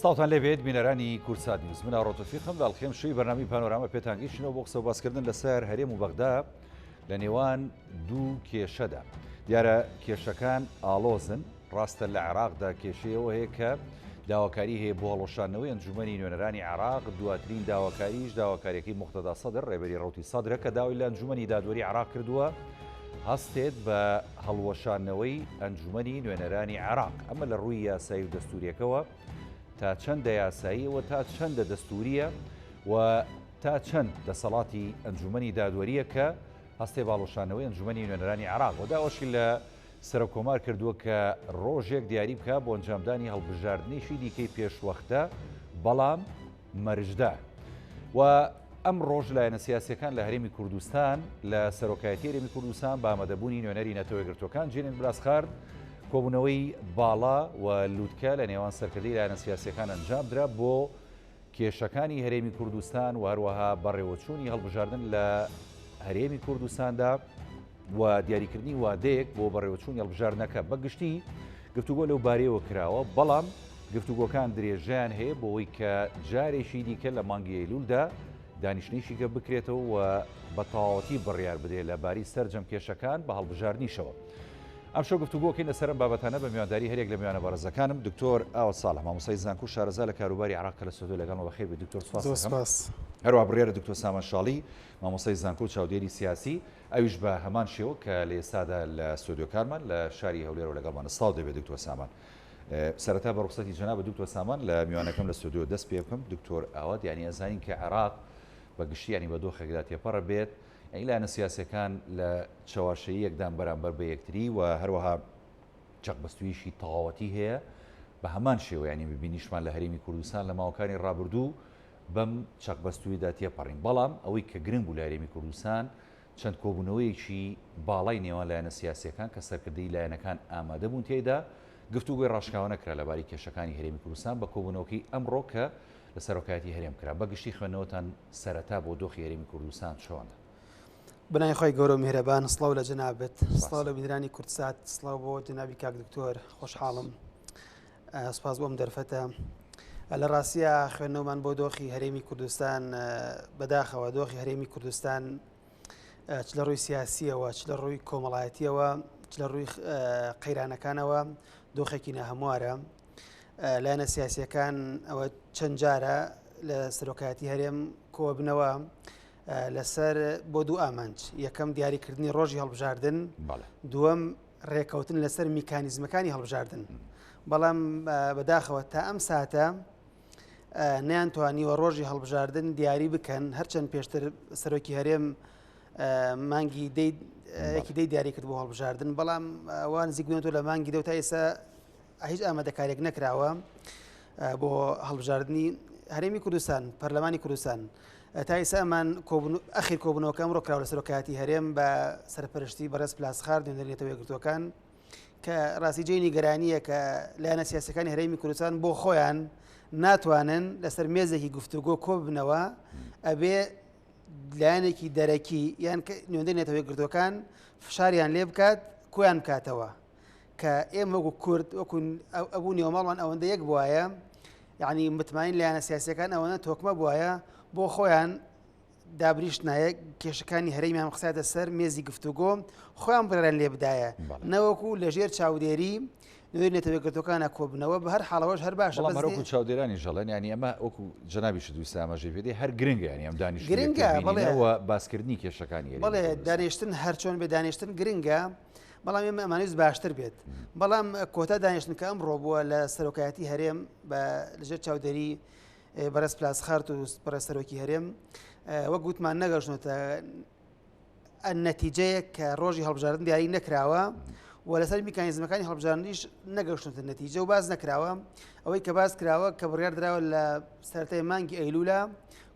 ساڵتان لێبێت بینەرانی کورسات نیوز من ڕۆتۆفیقم لاڵخێم شوی بەرنامی پانۆرامە پێتانگەیشتنەوە بۆ قسە باسکردن لەسەر هەرێم و بەغدا لە نێوان دوو کێشەدا. دیارە کێشەکان ئاڵۆزن، ڕاستە لە عێراقدا کێشەیەوە هەیە کە داواکاری هەیە بۆ هەڵۆشانەوەی ئەنجومەنی نوێنەرانی عێراق. دواترین داواکاریش داواکاریەکەی موقتەدا سەدر ڕێبەری ڕەوتی سەدرە کە داوای لە ئەنجومەنی دادوەری عێراق کردووە هەستێت بە هەڵوەشانەوەی ئەنجومەنی نوێنەرانی عێراق. ئەمە لە ڕووی یاسایی و دەستوریەکەوە تا چەندە یاساییەوە تا چەندە دەستوریە و تا چەند دەسەڵاتی ئەنجومەنی دادوەریە کە هەستێ باڵۆشانەوەی ئەنجومەنی نوێنەرانی عێراق و داوەشی لە سەرۆکۆمار کردووە کە ڕۆژێک دیاری بکە بۆ ئەنجامدانی هەڵبژاردنیشی دیکەی پێشوەختە بەڵام مەرجدا. و ئەم ڕۆژ لایەنە سیاسیەکان لە هەرێمی کوردستان لە سەرۆکایەتی هەرێمی کوردستان بە ئامادەبوونی نوێنەری نەتەوە یەکگرتووەکان جێنێن براسخارد کۆبوونەوەی باڵا و لووتکە لە نێوان سەرکردەی لایەنە سیاسیەکان ئەنجام درا بۆ کێشەکانی هەرێمی کوردستان و هەروەها بەڕێوەچوونی هەڵبژاردن لە هەرێمی کوردستاندا و دیاریکردنی وادەیەک بۆ بەڕێوەچوونی هەڵبژاردنەکە. بەگشتی گفتوگۆ لەو بارەیەوە کراوە، بەڵام گفتوگۆکان درێژیان هەیە بۆەوەی کە جارێکی دیکە لە مانگی ئەیلولدا دانیشتنیشی گە بکرێتەوە و بە تەواوەتی بڕیار بدرێت لەباری سەرجەم کێشەکان بە هەڵبژاردنیشەوە. ئەم شەو گفتوگۆکەین لەسەر ئەم بابەتانە بە میوانداری هەرێک لە میوانە بەڕێزەکانم دکتۆر ئاوە ساڵح مامۆستای زانکۆ شارەزا لە کاروباری عێراق کە لە سودۆ لەگەڵمەوە بەخێر بێت. دکتۆر سپاس. هەروە بڕیارە دکتۆر سامان شاڵی مامۆستای زانکۆ چاودێری سیاسی ئەویش بە هەمان شێوە کە لە ئێستادا لە ستۆدیۆ کارمان لە شاری هەولێرەوە لەگەڵمان سڵاو دەبێت. دکتۆر سامان سەرەتا بە ڕوخسەتی جەنابە دکتۆر سامان لە میوانەکەم لە ستۆدیۆ دەست پێ بکەم. دکتۆر ئاوات یعنی ئەزانین کە عێراق بە گشتی ینی بە دۆخێکدا تێپەڕە بێت، ئەی لایەنە سیاسیەکان لە چاواشەیی یەکدان بەرامبەر بە یەکتری و هەروەها چەقبەستویشی تەواوەتی هەیە. بە هەمان شێوە ینی ببینیشمان لە هەرێمی کوردستان لە ماوەکانی ڕابردوو بەم چەقبەستویدا تێپەڕین، بەڵام ئەوەی کە گرنگ بوو لە هەرێمی کوردستان چەند کۆبوونەوەیەکی باڵای نێوان لایەنە سیاسیەکان کە سەرکردەی لایەنەکان ئامادە بوون تێیدا گفتوگۆی ڕاشکاوە نەکرا لەباری کێشەکانی هەرێمی کوردستان بە کۆبوونەوەکەی ئەمڕۆ کە لە سەرۆکایەتی هەرێم کرا. بەگشتی خوێندنەوەتان سەرەتا بۆ دۆخی هەرێمی کوردستان چۆنە؟ بنای خۆی گەورە و میهرەبان، سڵاو لە جەنابەت، سڵاو لە بینەرانی کورتسات، سڵاو بۆ جەنابی کاک دکتۆر، خۆشحاڵم، سپاس بۆم دەرفەتە. لە ڕاستیە خوێندنەوەمان بۆ دۆخی هەرێمی کوردستان بەداخەوە دۆخی هەرێمی کوردستان چ لە ڕووی سیاسیەوە، چ لە ڕووی کۆمەڵایەتیەوە، چ لە ڕووی قەیرانەکانەوە دۆخێکی ناهەموارە. لایەنە سیاسیەکان ئەوە چەند جارە لە سەرۆکایەتی هەرێم کۆبنەوە لەسەر بۆ دوو ئامانج: یەکەم دیاریکردنی ڕۆژی هەڵبژاردن، دووەم ڕێکەوتن لەسەر میکانیزمەکانی هەڵبژاردن. بەڵام بەداخەوە تا ئەم ساتە نەیانتوانیوە ڕۆژی هەڵبژاردن دیاری بکەن، هەرچەند پێشتر سەرۆکی هەرێم مانگی یەکی دەی دیاری کرد بۆ هەڵبژاردن، بەڵام ئەوان نزیک بوونەوە لە مانگی دە تا ئێستا هیچ ئامادەکارێک نەکراوە بۆ هەڵبژاردننی هەرێمی کوردستان. پەرلەمانی کوردستان تا ئێستا ئەمان ئەخیر کۆبوونەوەکە ئەمڕۆ کراوە لە سەرۆکایەتی هەرێم بە سەرپەرشتی بەڕێز پلاسخار نوێنەری نەتەوە یەکگرتووەکان کە ڕاستی جێی نیگەرانیە کە لایەنە سیاسیەکانی هەرێمی کوردستان بۆ خۆیان ناتوانن لەسەر مێزێکی گفتوگۆ کۆببنەوە، ئەبێ لایەنێکی دەرەکی یان نوێنەری نەتەوە یەکگرتووەکان فشاریان لێ بکات کۆیان بکاتەوە کە ئێمە وەکو کورد وەکو ئەبوو نێوەماڵمان ئەوەندە یەک بووایە، یعنی متمانین لایەنە سیاسیەکان ئەوەندە تۆکمە بووایە بۆ خۆیان دابریشتنایە کێشەکانی هەرێمیان قساتە سەر مێزی گفتوگۆ خۆیان بڕێن لێ بدایە، نەوەکو لەژێر چاودێری نوێنەری نەتەوە یەکگرتووەکانە کۆبنەوە بە هەر حاڵەوەش هەر باشە. بەڵام شاودێرانی ژەڵێن ینی ئەمە وەکو جەنابی شدووستا ئەمەژێ پێدەی هەر گرنگە، ینی ئەم دانیشتنەوە باسکردنی کێشەکانی بەڵێ دانیشتن هەرچۆن بێ دانیشتن گرنگە، بەڵام ئێمە ئەمانویست باشتر بێت. بەڵام کۆتا دانیشتن کە ئەمڕۆ بووە لە سەرۆکایەتی هەرێم بە لەژێر چاودێری بەڕێز پلاسخارت و بەڕێز سەرۆکی هەرێم وەک گوتمان نەگەشتنەوە نەتیجەیە کە ڕۆژی هەڵبژاردن دیاری نەکراوە و لەسەر میکانیزمەکانی هەڵبژاردنیش نەگەشتنە نەتیجە و باز نەکراوە. ئەوەی کە باز کراوە کە بڕیار درراوە لە سەرەتای مانگی ئەیلولا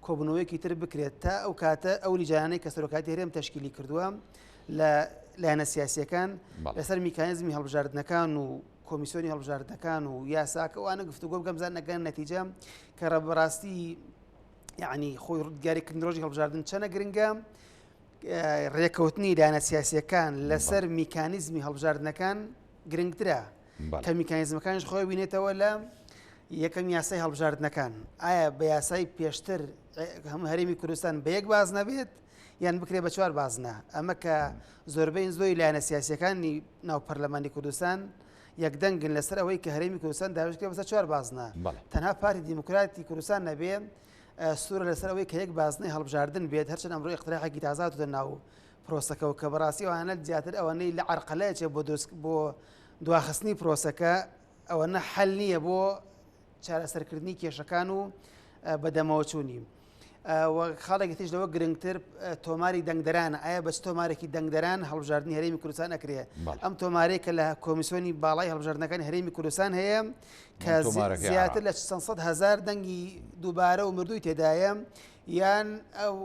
کۆبوونەوەیەکی تر بکرێت تا ئەو کاتە ئەو لیژانەی کە سەرۆکایەتی هەرێم تەشکیلی کردووە لە لایەنە سیاسیەکان لەسەر میکانیزمی هەڵبژاردنەکان و کۆمیسیۆنی هەڵبژاردنەکان و یاساکە وانە گفتوگۆ بکەم بزان نەگەن نەتیجە کە ڕەبەڕاستی یعنی خۆی دیاریکردن ڕۆژی هەڵبژاردن چەنە گرنگە، ڕێکەوتنی لایەنە سیاسیەکان لەسەر میکانیزمی هەڵبژاردنەکان گرنگترە کە میکانیزمەکانش خۆی بینێتەوە لە یەکەم یاسای هەڵبژاردنەکان ئایا بە یاسای پێشتر هەموو هەرێمی کوردستان بە یەک باز نەبێت یان بکرێ بە 4 بازنە ئەمە کە زۆربەی زۆی لایەنە سیاسیەکانی ناو پەرلەمانی کوردستان یەکدەنگن لەسەر ئەوەی کە هەرێمی کوردستان داویشکرێ بەسەر 4 بازنە تەنها پارتی دیموکراتی کوردستان نەبێ سوورە لەسەر ئەوەی کە یەک بازنەی هەڵبژاردن بێت هەرچەند ئەمڕۆ اقتراحێکی تازاتە ناو پرۆسەکە و کە بەڕاستی ئەوانە زیاتر ئەوەنەی لە عەرقەلەیەکێ بۆ دواخستنی پرۆسەکە ئەوەنە حەل نییە بۆ چارەسەرکردنی کێشەکان و بەدەمەوە چوونی خاڵێکی تیش لەوە گرنگتر تۆماری دەنگدەرانە ئایا بەچ تۆمارێکی دەنگدەران هەڵبژاردننی هەرێمی کوردستان ئەکرێ ئەم تۆمارەیە کە لە کۆمیسیۆنی باڵای هەڵبژاردنەکانی هەرێمی کوردستان هەیە کە زیاتر لە 100,000 دەنگی دووبارە و مردووی تێدایە یان ئەو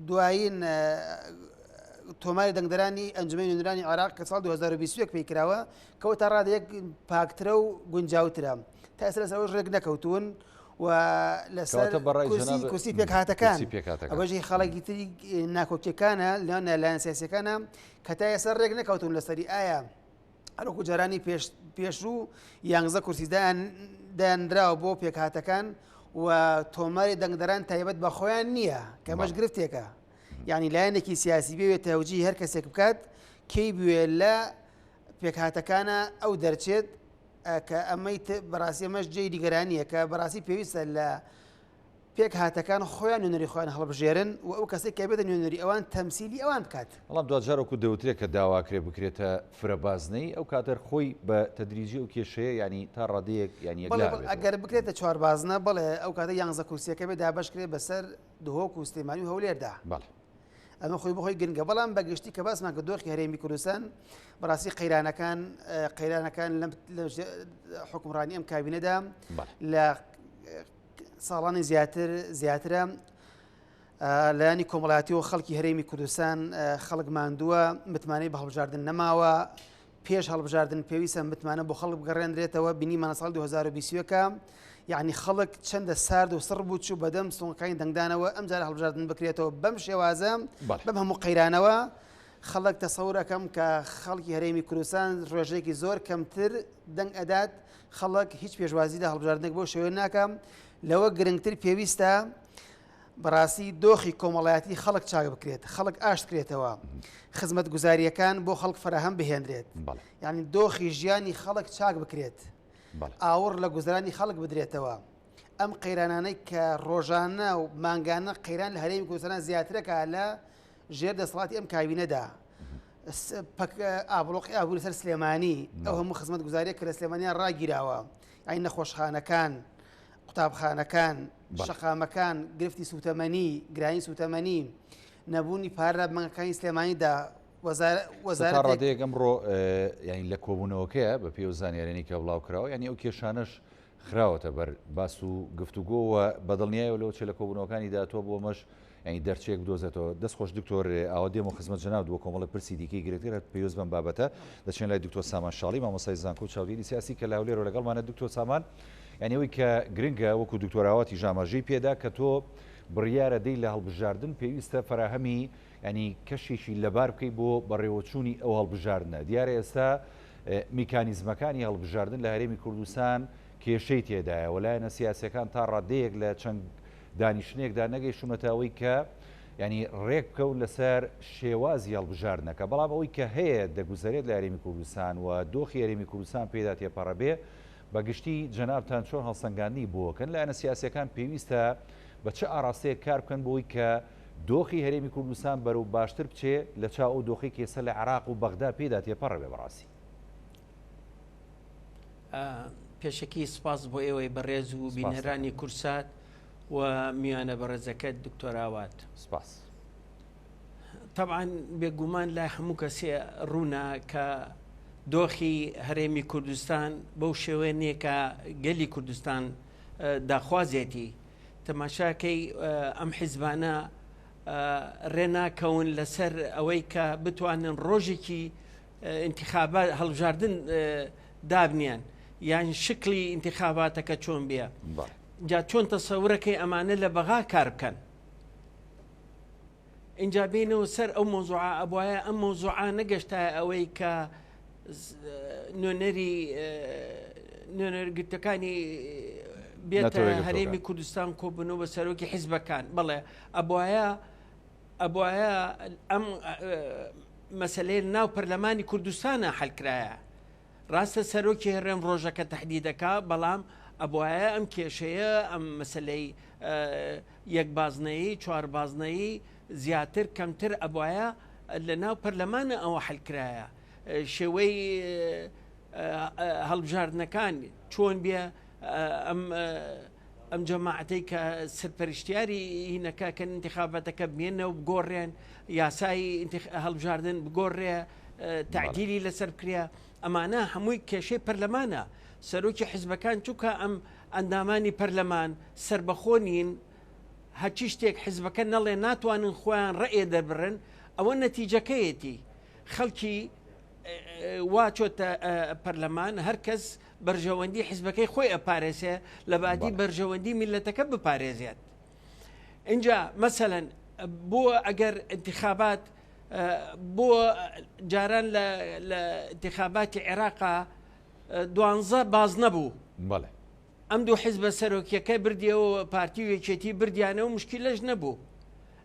دوایین تۆماری دەنگدەرانی ئەنجومەی نوێنەرانی عێراق کە ساڵ 2021 پێی کراوە کەوتە ڕادەیەک پاکترە و گونجاوترە تا ئێستا لەسەر ڕێک نەکەوتون و لەسەر کورسی پێکهاتەکان ئەوەژی خەڵکی تری ناکۆکیەکانە لەلایەن سیاسیەکانە کە تا ئێستا ڕێک نەکەوتون لەسەری ئایا هەروەکو جارانی پێشوو 11 کورسی دایاندراوە بۆ پێکهاتەکان و تۆماری دەنگدەران تایبەت بە خۆیان نییە کە مەش گرفتێکە یعنی لایەنێکی سیاسی بێت تەوجی هەر کەسێک بکات کەی بوێ لە پێکهاتەکانە ئەو دەرچێت کە ئەمەی بەڕاستی ئەمەش جێی دیگەرانیە کە بەڕاستی پێویستە لە پێکهاتەکان خۆیان نوێنەری خۆیان هەڵبژێرن و ئەو کەسێک کە بێتە نوێنەری ئەوان تەمسیلی ئەوان بکات. بەڵام دوجارێکو دەوترێت کە داواکرێ بکرێتە فرەبازنەی ئەو کاتەر خۆی بە تەدریجی و کێشەیە ینی تا ڕادەیەک یانی ئەگەر بکرێتە 4 بازنە بڵێ ئەو کاتە 11 کورسیەکە بێ دابشکرێت بەسەر دهۆک و سلێمانی و هەولێردا. ئەمە خۆی بخۆی گرنگە بەڵام بەگشتی کە باسمان کە دۆخی هەرێمی کوردستان بەڕاستی قەیرانەکان لە حکومڕانی ئەم کابینەدا لە ساڵانی زیاترە لایانی کۆمەڵایەتی و خەڵکی هەرێمی کوردستان خەڵک ماندووە متمانەی بە هەڵبژاردن نەماوە پێش هەڵبژاردن پێویستە متمانە بۆ خەڵک بگەڕێنرێتەوە بینیمانە ساڵ 2020ەکە یعنی خەڵک چەندە سارد و سڕ بوو چوو بەدەم سۆنقانی دەنگدانەوە ئەم جارە هەڵبژاردن بکرێتەوە بەم شێوازە بەم هەموو قەیرانەوە خەڵک تەسەورەکەم کە خەڵکی هەرێمی کوردستان ڕۆژێکی زۆر کەمتر دەنگ ئەدات خەڵک هیچ پێشوازیدا هەڵبژاردنێک بۆ شێوە ناکەم لەوە گرنگتر پێویستە بەڕاستی دۆخی کۆمەڵایەتی خەڵک چاک بکرێت خەڵک ئاشتکرێتەوە خزمەت گوزاریەکان بۆ خەڵک فراهەم بهێنرێت یعنی دۆخی ژیانی خەڵک چاک بکرێت ئاور لە گوزرانی خەڵک بدرێتەوە ئەم قەیرانانەی کە ڕۆژانە و مانگانە قەیران لە هەرێمی کوردستان زیاترەکە لە ژێر دەسەڵاتی ئەم کابینەدا ئابڵۆقی ئابووری سەر سلێمانی ئەو هەموو خزمەت گوزاریە کە لە سلێمانیان ڕاگیراوە ئەی نەخۆشخانەکان قوتابخانەکان شەقامەکان گرفتی سوتەمەنی گرانی سوتەمەنی نەبوونی پارە بەنکەکانی سلێمانیدا وەزارەت ڕادەیەک ئەمڕۆ یعنی لە کۆبوونەوەکەیە بە پێی زانیارێنی کە بڵاو کراوە ینی ئەو کێشانش خراوەتە بەر باس و گفتوگۆوە بەدڵنیایەوە لەوە چێ لە کۆبوونەوەکانی داتوە بۆ مەش ینی دەرچێک بدۆزێتەوە دەستخۆش دکتۆر ئاوادێم و خزمەت جەناب دووە کۆمەڵە پرسی دیکەی گرێتر پێویست بەم بابەتە دەچێن لای دکتۆر سامان شاڵی مامۆستای زانکۆ و چاودێری سیاسی کە لاولێرە لەگەڵمانە دکتۆر سامان یعنی ئەوەی کە گرنگە وەکو دکتۆراواتی ژاماژەی پێدا کە تۆ بڕیارە دەی لە هەڵبژاردن پێویستە فراهەمی ینی کەشێکی لەبار بکەی بۆ بەڕێوەچوونی ئەو هەڵبژاردنە دیارە ئێستا میکانیزمەکانی هەڵبژاردن لە هەرێمی کوردستان کێشەی تێدایە وەلایەنە سیاسەکان تا ڕادەیەک لە چەند دانیشتنێکدا نەگەیشتونەتەوەی کە ینی ڕێک بکەون لەسەر شێوازی هەڵبژاردنەکە بەڵام ئەوەی کە هەیە دەگوزارێت لە هەرێمی کوردستان و دۆخی هەرێمی کوردستان پێدا تێپەڕەبێ بەگشتی جەنابتان چۆن هەڵسەنگاندنی بووەکەن لایەنە سیاسەکان پێویستە بە چه ئاراستەیە کار بکەن بۆی کە دۆخی هەرێمی کوردستان بەرەو باشتر بچێ لە چاو ئەو دۆخی کێسە لە عێراق و بەغدا پێدا تێپەڕەبێ بەڕاستی پێشەکی سپاس بۆ ئێوەی بەڕێز و بینەرانی کورسات و میوانە بەڕێزەکەت دکتۆراوات سپاس طبعا بێگومان لای هەموو کەسێ ڕوونا کە دۆخی هەرێمی کوردستان بەو شێوێنێ کە گەلی کوردستان داخوازێتی تەماشاکەی ئەم حیزبانە ڕێناکەون لەسەر ئەوەی کە بتوانن ڕۆژێکی انتخابات هەڵبژاردن دابنیان یان شکلی انتخاباتەکە چۆن بێ جا چۆن تەسەورەکەی ئەمانە لە بەغا کار بکەن اینجا بینەوە سەر ئەو مۆزوعە ئەبوایە ئەم مۆزوعە نەگەشتە ئەوەی کە نوێنەرگرتەکانی بێتە هەرێمی کوردستان کۆبوونەوە بە سەرۆکی حیزبەکان بڵێ ئەبواە ئەم مەسلەی ناو پەرلەمانی کوردستانە حەلکرایە ڕاستە سەرۆکی هەرێم ڕۆژەکە تهدیدەکە بەڵام ئەبواە ئەم کێشەیە ئەم مەسلەی یەک بازنەیی چوار بازنەیی زیاتر کەمتر ئەبواە لە ناو پەرلەمانە ئەوە حەلکرایە شێوەی هەڵبژاردنەکان چۆن بێ ئەم جەماعەتەی کە سەرپەرشتیاری هینەکە کە انتخابەتەکە بمێنەوە بگۆڕێن یاسایی هەڵبژاردن بگۆڕێ تعدیلی لەسەر بکرێ ئەمانە هەمووی کێشەی پەرلەمانە سەرۆکی حیزبەکان چووکە ئەم ئەندامانی پەرلەمان سربەخۆ نین هەچی شتێک حیزبەکە نەڵێ ناتوانن خۆیان ڕێ دەربڕن ئەوە نەتیجەکەیەتی خەڵکی وا چۆتە پەرلەمان هەر کەس بەرژەوەندی حیزبەکەی خۆی ئەپارێزێ لە بعدی بەرژەوەندی میلەتەکە بپارێزێت اینجا مەسەلەن بۆ ئەگەر انتخابات بۆ جاران لە انتخاباتی عێراقا 12 باز نەبوو ئەم دوو حیزبە سەرۆکیەکە بردیەوە پارتی و یەکێتی بردیانەوە مشکیلەش نەبوو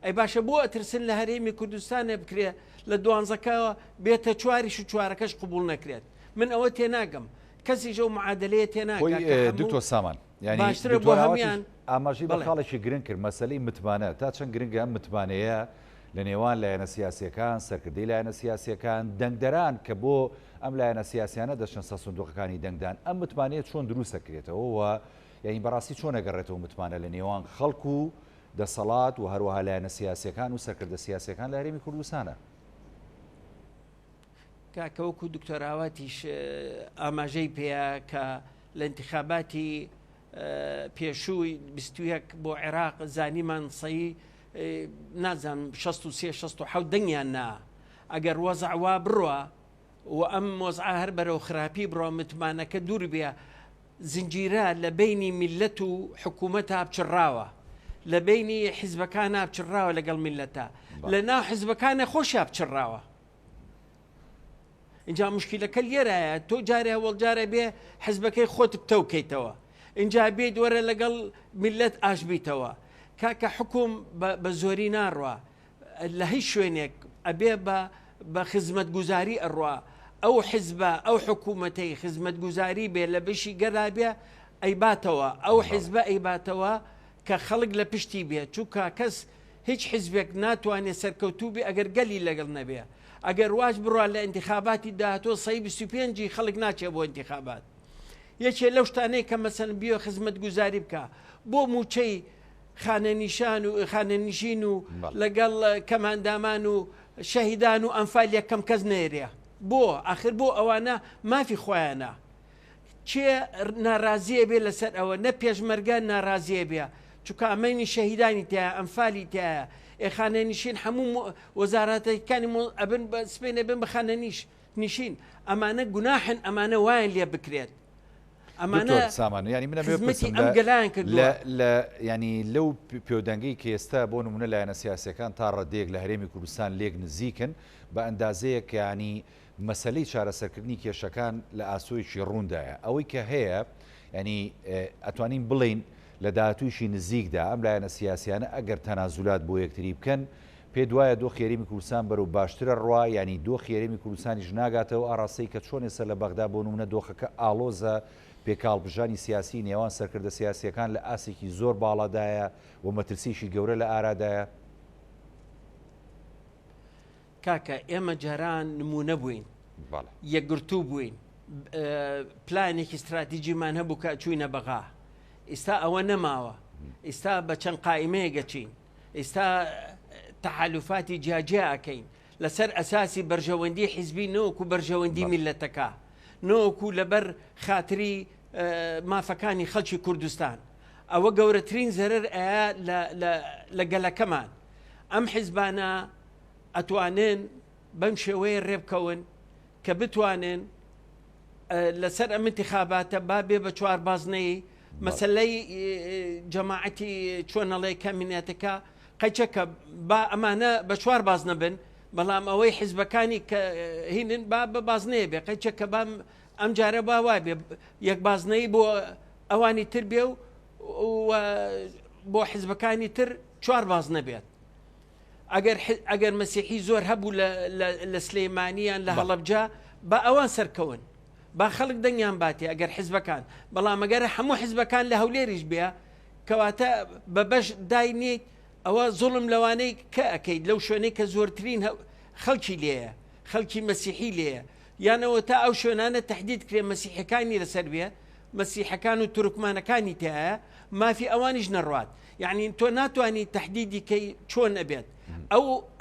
ئەی باشە بۆ ئەترسن لە هەرێمی کوردستانە بکرێ لە 12ەکەەوە بێتە چواریش و چوارەکەش قبول نەکرێت من ئەوە تێناگەم کەسی ژە و معادلەیە تێناگەم دوکتۆر سامان یعنی باشترە بۆ هەمیان ئاماژی بە خاڵێکی گرنگ کرد مەسلەی متمانە تا چەند گرنگە ئەم متمانەیە لە نێوان لایەنە سیاسیەکان سەرکردی لایەنە سیاسیەکان دەنگدەران کە بۆ ئەم لایەنە سیاسیانە دەچن سە سندوقەکانی دەنگدان ئەم متمانەیە چۆن دروست دەکرێتەوە و یعنی بەڕاستی چۆن ئەگەڕێتەوە متمانە لە نێوان خەڵک و دەسەڵات و هەروەها لایەنە سیاسیەکان و سەرکردە سیاسیەکان لە هەرێمی کوردستانە کاکەوەکو دکتۆراواتیش ئاماژەی پێەیە کە لە انتخاباتی پێشووی 21 بۆ عێراق زانیمان سەی نازانم 63-67 دەنگیان نا ئەگەر وەزعوا بڕوە و ئەم وەزعا هەر بەرەو خراپی بڕۆ متمانەکە دوور بێ زنجیرە لە بینی میلەت و حکوومەتە بچڕاوە لە بینی حیزبەکانە بچڕاوە لەگەڵ میلەتە لە ناو حیزبەکانە خۆشیان بچڕاوە اینجا مشکلەکە لێرایە تۆ جارێ وەڵجارە بێ حیزبەکەی خۆت بتەوکەیتەوە اینجا بێت وەرە لەگەڵ میلەت ئاشبیتەوە کاکە حکوم بە زۆری ناڕوە لە هیچ شوێنێک ئەبێ بە خزمەتگوزاری ئەڕوا ئەو حیزبە ئەو حکوومەتەی خزمەتگوزاری بێ لە بشی گەلا بێ ئەیباتەوە ئەو حیزبە ئەیباتەوە کە خەڵک لە پشتی بێت چووکە کەس هیچ حیزبێک ناتوانێت سەرکەوتوو بێ ئەگەر گەلی لەگەڵ نەبێ ئەگەر واش بڕوا لە انتخاباتی داهاتۆ 25 خەڵک ناچێت بۆ انتخابات یەکێ لەو شتانەی کە مەسەن بیۆ خزمەتگوزاری بکە بۆ موچەی خانەنیشان و خانەنشین و لەگەڵ کەماندامان و شەهیدان و ئەمفال یەکەم کەس نێرێ بۆ آخر بۆ ئەوانە مافی خۆیانە چێ ناڕازیە بێ لەسەر ئەوە نە پێشمەرگە ناڕازیە بێ چونکە ئەمەنی شەهیدانی تایە ئەمفالی تایە خانەنشین هەموو وەزارەتەکانی ئەبن بە سپێنە بن بە خانەنیشین ئەمانە گوناحن ئەمانە وایە لێ بکرێت ئەمانە سامان ینی منە لە ینی لەو پێودەنگی کە ئێستا بۆ نمونە لایەنە سیاسەکان تا ڕەدێک لە هەرێمی کوردستان لێک نزیکن بە ئەندازەیەک ینی مەسلەی چارەسەرکردنی کێشەکان لە ئاسۆیشی ڕوندایە ئەوەی کە هەیە ینی ئەتوانین بڵین لە داهاتوویشی نزیکدا ئەم لایەنە سیاسیانە ئەگەر تەنازولات بۆ یەکتری بکەن پێ دوایە دۆ خێرێمی کوردستان بەرەو باشترە ڕوا ینی دۆ خێرێمی کوردستانیش ناگاتەوە ئاڕاستەی کە چۆن ێستا لە بەغدا بۆ نمونە دۆخەکە ئالۆزە پێکاڵبژانی سیاسی نێوان سەرکردە سیاسیەکان لە ئاسێکی زۆر باڵادایە و مەترسیشی گەورە لە ئارادایە کاکە ئێمە جاران نمونە بووین یەکگرتوو بووین پلانێکی استراتیجیمان هەبوو کە چووینە بەغا ئێستا ئەوە نەماوە ئێستا بە چەند قائیمەیە گەچین ئێستا تەحالوفاتی جیاجیا ئەکەین لەسەر ئەساسی بەرژەوەندی حیزبی نەوەکو بەرژەوەندی میلەتەکە نەوەکو لەبەر خاتری مافەکانی خەڵکی کوردستان ئەوە گەورەترین زەرەر ئەیە لە گەلەکەمان ئەم حیزبانە ئەتوانن بەم شێوەیە ڕێبکەون کە بتوانن لەسەر ئەم انتخاباتە با بێ بە چوار بازنەی مەسەلەی جەماعەتی چۆنەڵێ کەمینێتەکە قەیچەکە با ئەمانە بە چوار باز نەبن بەڵام ئەوەی حیزبەکانی کە هینن با بە بازنەیە بێ قەیچەکە ئەم جارە با وای بێ یەک بازنەی بۆ ئەوانی تر بێ و بۆ حیزبەکانی تر 4 باز نەبێت ئەگەر مەسیحی زۆر هەبوو لە سلەیمانیان لە هەڵەبجا بە ئەوان سەرکەون با خەڵک دەنگیان باتی ئەگەر حیزبەکان بەڵام ئەگەر هەموو حیزبەکان لە هەولێریش بێ کەواتە بە بەش داینیت ئەوە زوڵم لەوانەی کە ئەەکەیت لەو شوێنەی کە زۆرترین خەڵکی لێیە خەڵکی مەسیحی لێیە یانەوە تا ئەو شوێنانە تهدید کرێ مەسیحەکانی لەسەر بێ مەسیحەکان و تورکمانەکانی تایە مافی ئەوانیش نەڕوات یعنی تۆ ناتوانانی تهدیدی کەی چۆن ئەبێت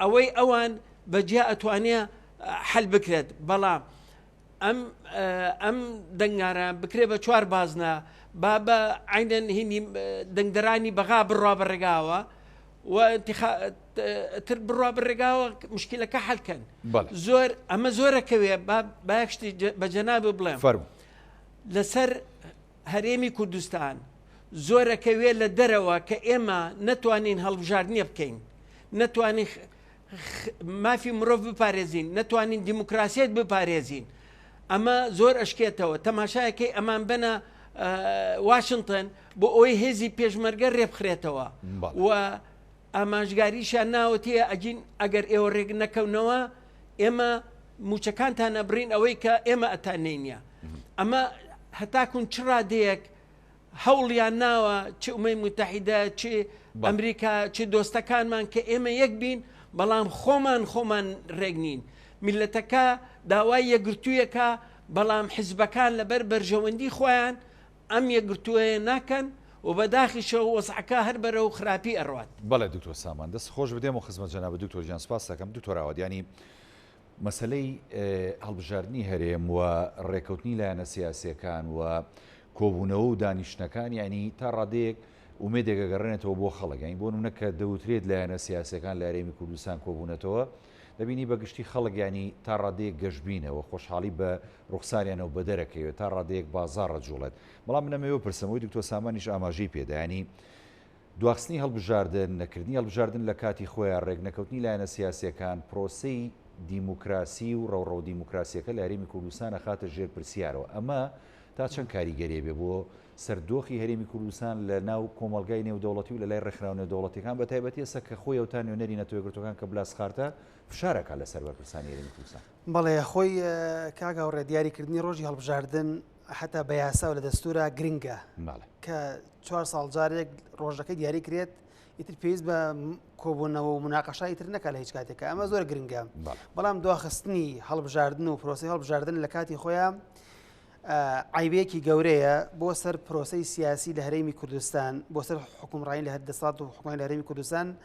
ئەوەی ئەوان بەجیا ئەتوانێ حل بکرێت بەڵام ئەم دەنگارە بکرێ بە 4 بازنا با بە عینەن هینی دەنگدەرانی بەغا بڕوا بەڕێگاوە و تر بڕوا بڕێگاوە مشکلەکە حلکەن زۆر ئەمە زۆرەکەوێ باشتی بە جەناب بڵێم لەسەر هەرێمی کوردستان زۆرەکەوێ لە دەرەوە کە ئێمە نەتوانین هەڵبژاردنیە بکەین نەتوانین مافی مرۆڤ بپارێزین نەتوانین دیموکراسیت بپارێزین ئەمە زۆر ئەشکێتەوە تەماشایەکەی ئەمان بنە واشنگتن بۆ ئەوەی هێزی پێشمەرگە ڕێبخرێتەوە و ئاماژگاریشان ناوەتیە ئەجین ئەگەر ئێوە ڕێک نەکەونەوە ئێمە موچەکانتان ئەبرین ئەوەی کە ئێمە ئەتانێنە ئەمە هەتاکوون چ ڕادەیەک هەوڵیان ناوە چ ئومەی متحیدە چ ئەمریکا چ دۆستەکانمان کە ئێمە یەک بین بەڵام خۆمان ڕێک نین میلەتەکە داوای یەکگرتوویەکە بەڵام حیزبەکان لەبەر بەرژەوەندی خۆیان ئەم یەکگرتووەیە ناکەن و بەداخیشەوە وەسعەکە هەر بەرە و خراپی ئەڕوات بەڵێ دکتۆر سامان دەست خۆش بدێم و خزمەت جەناب دکتۆر گیان سپاس دەکەم دکتۆر ینی مەسلەی هەڵبژاردننی هەرێم و ڕێکەوتنی لایەنە سیاسیەکان و کۆبوونەوە و دانیشتەکان ینی تا ڕادەیەک ومێدێکە گەڕێنێتەوە بۆ خەڵک ینی بۆ نمونە کە دەوترێت لایەنە سیاسیەکان لە هەرێمی کوردستان کۆبوونەتەوە دەبینی بەگشتی خەڵک ینی تا ڕادەیەک گەشتبینەوە خۆشحاڵی بە ڕوخساریانەوە بە دەرەکەوێت تا ڕادەیەک بازار ڕەجوڵێت بەڵام منەمەوە پرسەمەوەی دکتۆر سامانیش ئاماژەی پێدا ینی دواخستنی هەڵبژاردن نەکردنی هەڵبژاردن لە کاتی خۆیان ڕێک نەکەوتنی لایەنە سیاسیەکان پرۆسەی دیموکراسی و ڕەوڕە و دیموکراسیەکە لە هەرێمی کوردستانە خاتە ژێر پرسیارەوە ئەمە تا چەند کاریگەریە بێ بۆ سەردۆخی هەرێمی کوردستان لە ناو کۆمەلگای نێودەوڵەتی و لە لای ڕێکخراونە دەوڵەتیەکان بە تایبەتی ئێستا کە خۆی ئەوتان نوێنەری نەتەوەیەکگرتوەکان کە بلاسخارتە فشارەکە لەسەر بەرپرسانی هەرێمی کوردستان بەڵێ خۆی کاگاوڕێ دیاریکردنی ڕۆژی هەڵبژاردن حتا بە یاسا و لە دەستورە گرنگە کە 4 ساڵ جارێک ڕۆژەکەی دیاری کرێت ئیتر پێویست بە کۆبوونەوە و مناقەشای تر نەکە لە هیچ کاتێکە ئەمە زۆر گرنگە بەڵام دواخستنی هەڵبژاردن و پرۆسی هەڵبژاردن لە کاتی خۆیان عیبەیەکی گەورەیە بۆ سەر پرۆسەی سیاسی لە هەرێمی کوردستان بۆ سەر حکومڕانی لە هەردەسات و حکومانی لە هەرێمی کوردستان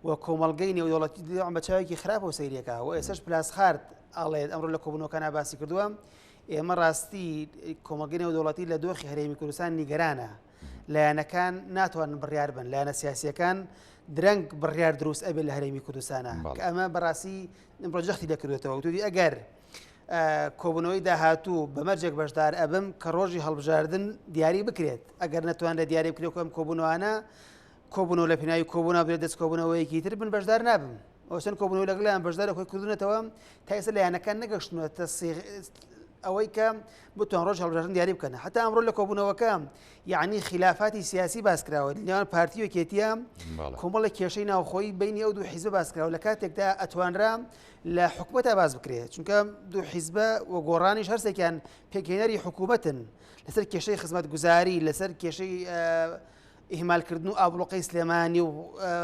و کۆمەڵگەی نێودەوڵەتی بە چاوێکی خراپ و سەیرەکە و ئێسش پلاسخارد ئاڵێت ئەمڕۆ لە کۆبوونەوەکانە باسی کردووە ئێمە ڕاستی کۆمەڵگەی نێودەوڵەتی لە دۆخی هەرێمی کوردستان نیگەرانە لایەنەکان ناتوانن بڕیار بن لایەنە سیاسیەکان درەنگ بڕیار دروست ئەبێت لە هەرێمی کوردستانە کە ئەمە بەڕاستی پرۆژەکتی دەکردێتەوە وتوی ئەگەر کۆبوونەوەی داهاتوو بەمەرجێک بەشدار ئەبم کە ڕۆژی هەڵبژاردن دیاری بکرێت ئەگەر نەتوان لە دیاری بکرێت کۆم کۆبوونەوەانە کۆبوونەوە لە پێناوی کۆبوونا بێت دەست کۆبوونەوەیەکی تر بن بەشدار نابم ئەو چەند کۆبوونەوەی لەگەڵیان بەشدارە خۆی کردوونەتەوە تا ئێستا لایەنەکان نەگەشتنەوە ئەوەی کە بتوان ڕۆژ هەڵبژاردن دیاری بکەن حتا ئەمڕۆ لە کۆبوونەوەکە یعنی خلافاتی سیاسی باسکراوە لەنێوان پارتی و کێتیە کۆمەڵە کێشەی ناوخۆی بینی ئەو دوو حیزب باسکراوە لە کاتێکدا ئەتوانرا لە حکوومەتە باز بکرێت چونکە دوو حیزبە و گۆڕانیش هەرسێکیان پێکهێنەری حکوومەتن لەسەر کێشەی خزمەت گوزاری لەسەر کێشەی ئیهمالکردن و ئابڵۆقەی سلێمانی و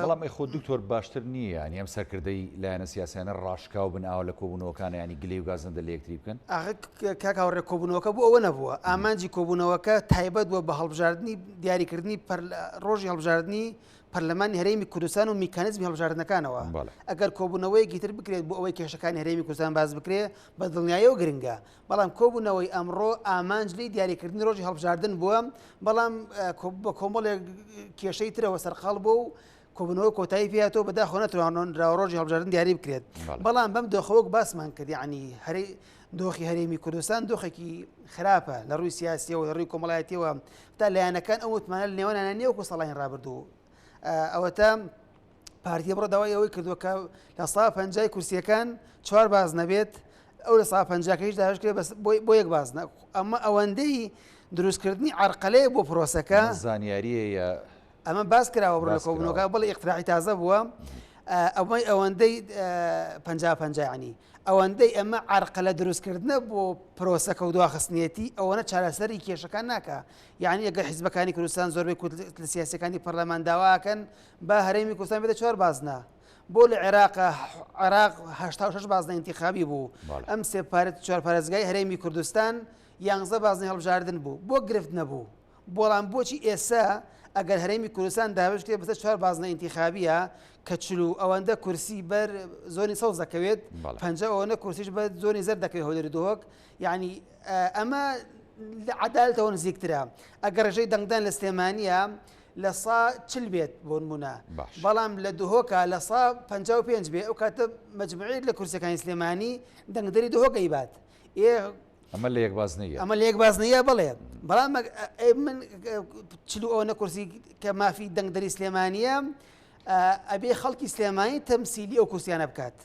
بەڵام خۆ دکتۆر باشتر نییە ینی ئەم سەرکردەی لایەنە سیاسیانە ڕاشکاو بن ئاوا لە کۆبوونەوەکانە ینی گلەی و گازەندە لە یەکتری بکەن کاکاوڕێ کۆبوونەوەکە بوو ئەوە نەبووە ئامانجی کۆبوونەوەکە تایبەت بووە بە هەڵبژاردننی دیاریکردنی ڕۆژی هەڵبژاردننی پەرلەمانی هەرێمی کوردستان و میکانیزمی هەڵبژاردنەکانەوە ئەگەر کۆبوونەوەیەکی تر بکرێت بۆ ئەوەی کێشەکانی هەرێمی کوردستان باز بکرێت بە دڵنیاییەوە گرنگە بەڵام کۆبوونەوەی ئەمڕۆ ئامانج لی دیاریکردنی ڕۆژی هەڵبژاردن بووە بەڵام بە کۆمەڵێک کێشەی ترەوە سەرقاڵ بوو و کۆبوونەوە کۆتایی پێهاتەوە بەداخۆ نەتوانراوە ڕۆژی هەڵبژاردن دیاری بکرێت بەڵام بەم دۆخەوەک باسمان کرد یعنی دۆخی هەرێمی کوردستان دۆخێکی خراپە لە ڕووی سیاسیەوە لە ڕووی کۆمەڵایەتیەوە تا لایەنەکان ئەو متمانە لە نێوانیانە نێوەکو ساڵانی ڕابردوو ئەوەتە پارتیە بڕۆ داوای ئەوەی کردووە کە لە سا پەنجای کورسیەکان 4 باز نەبێت ئەو لە سا پەنجاکەیش داهێش کرێت بۆ یەک باز ئەمە ئەوەندەی دروستکردنی عرقلەیە بۆ پرۆسەکە زانیاریە ئەمە باس کراوە بڕ لە کۆبنەوەکە بەڵێ اقتراحی تازە بووە ئەوەی ئەوەندەی 50 ینی ئەوەندەی ئەمە عرقلە دروستکردنە بۆ پرۆسەکە و دواخستنیەتی ئەوەنە چارەسەری کێشەکان ناکە یعنی ئەگەر حیزبەکانی کوردستان زۆربەی لە سیاسەکانی پەرلەمان داواکەن با هەرێمی کوردستان بێتە 4 بازنە بۆ لە عێراق 86 بازنە انتخابی بوو ئەم سێ پارێت 4 پارێزگای هەرێمی کوردستان 11 بازنەی هەڵبژاردن بوو بۆ گرفت نەبوو بۆڵام بۆچی ئێستا ئەگەر هەرێمی کوردستان دابشتێ بەسەر 4 بازنە انتخابیە کە چلو ئەوەندە کورسی بەر زۆنی سەوز دەکەوێت 50 ئەوەندە کورسیش بە زۆنی زەر دەکەوێت هەولێری دۆک یعنی ئەمە لە عەدالەتەوە نزیکترە ئەگەر ڕێژەی دەنگدان لە سلێمانیە لە 140 بێت بۆ نمونە بەڵام لە دهۆکە لە 155 بێ ئەو کاتە مەجموعەی لە کورسەکانی سلێمانی دەنگدەری دهۆکەی بات ئەمە لە یەک بازنەیە ئەمە لە یەک بازنەیە بڵێ بەڵام من چلو ئەوەنە کورسی کە مافی دەنگدەری سلێمانیە ئەبێ خەڵکی سلێمانی تەمسیلی ئەو کورسیانە بکات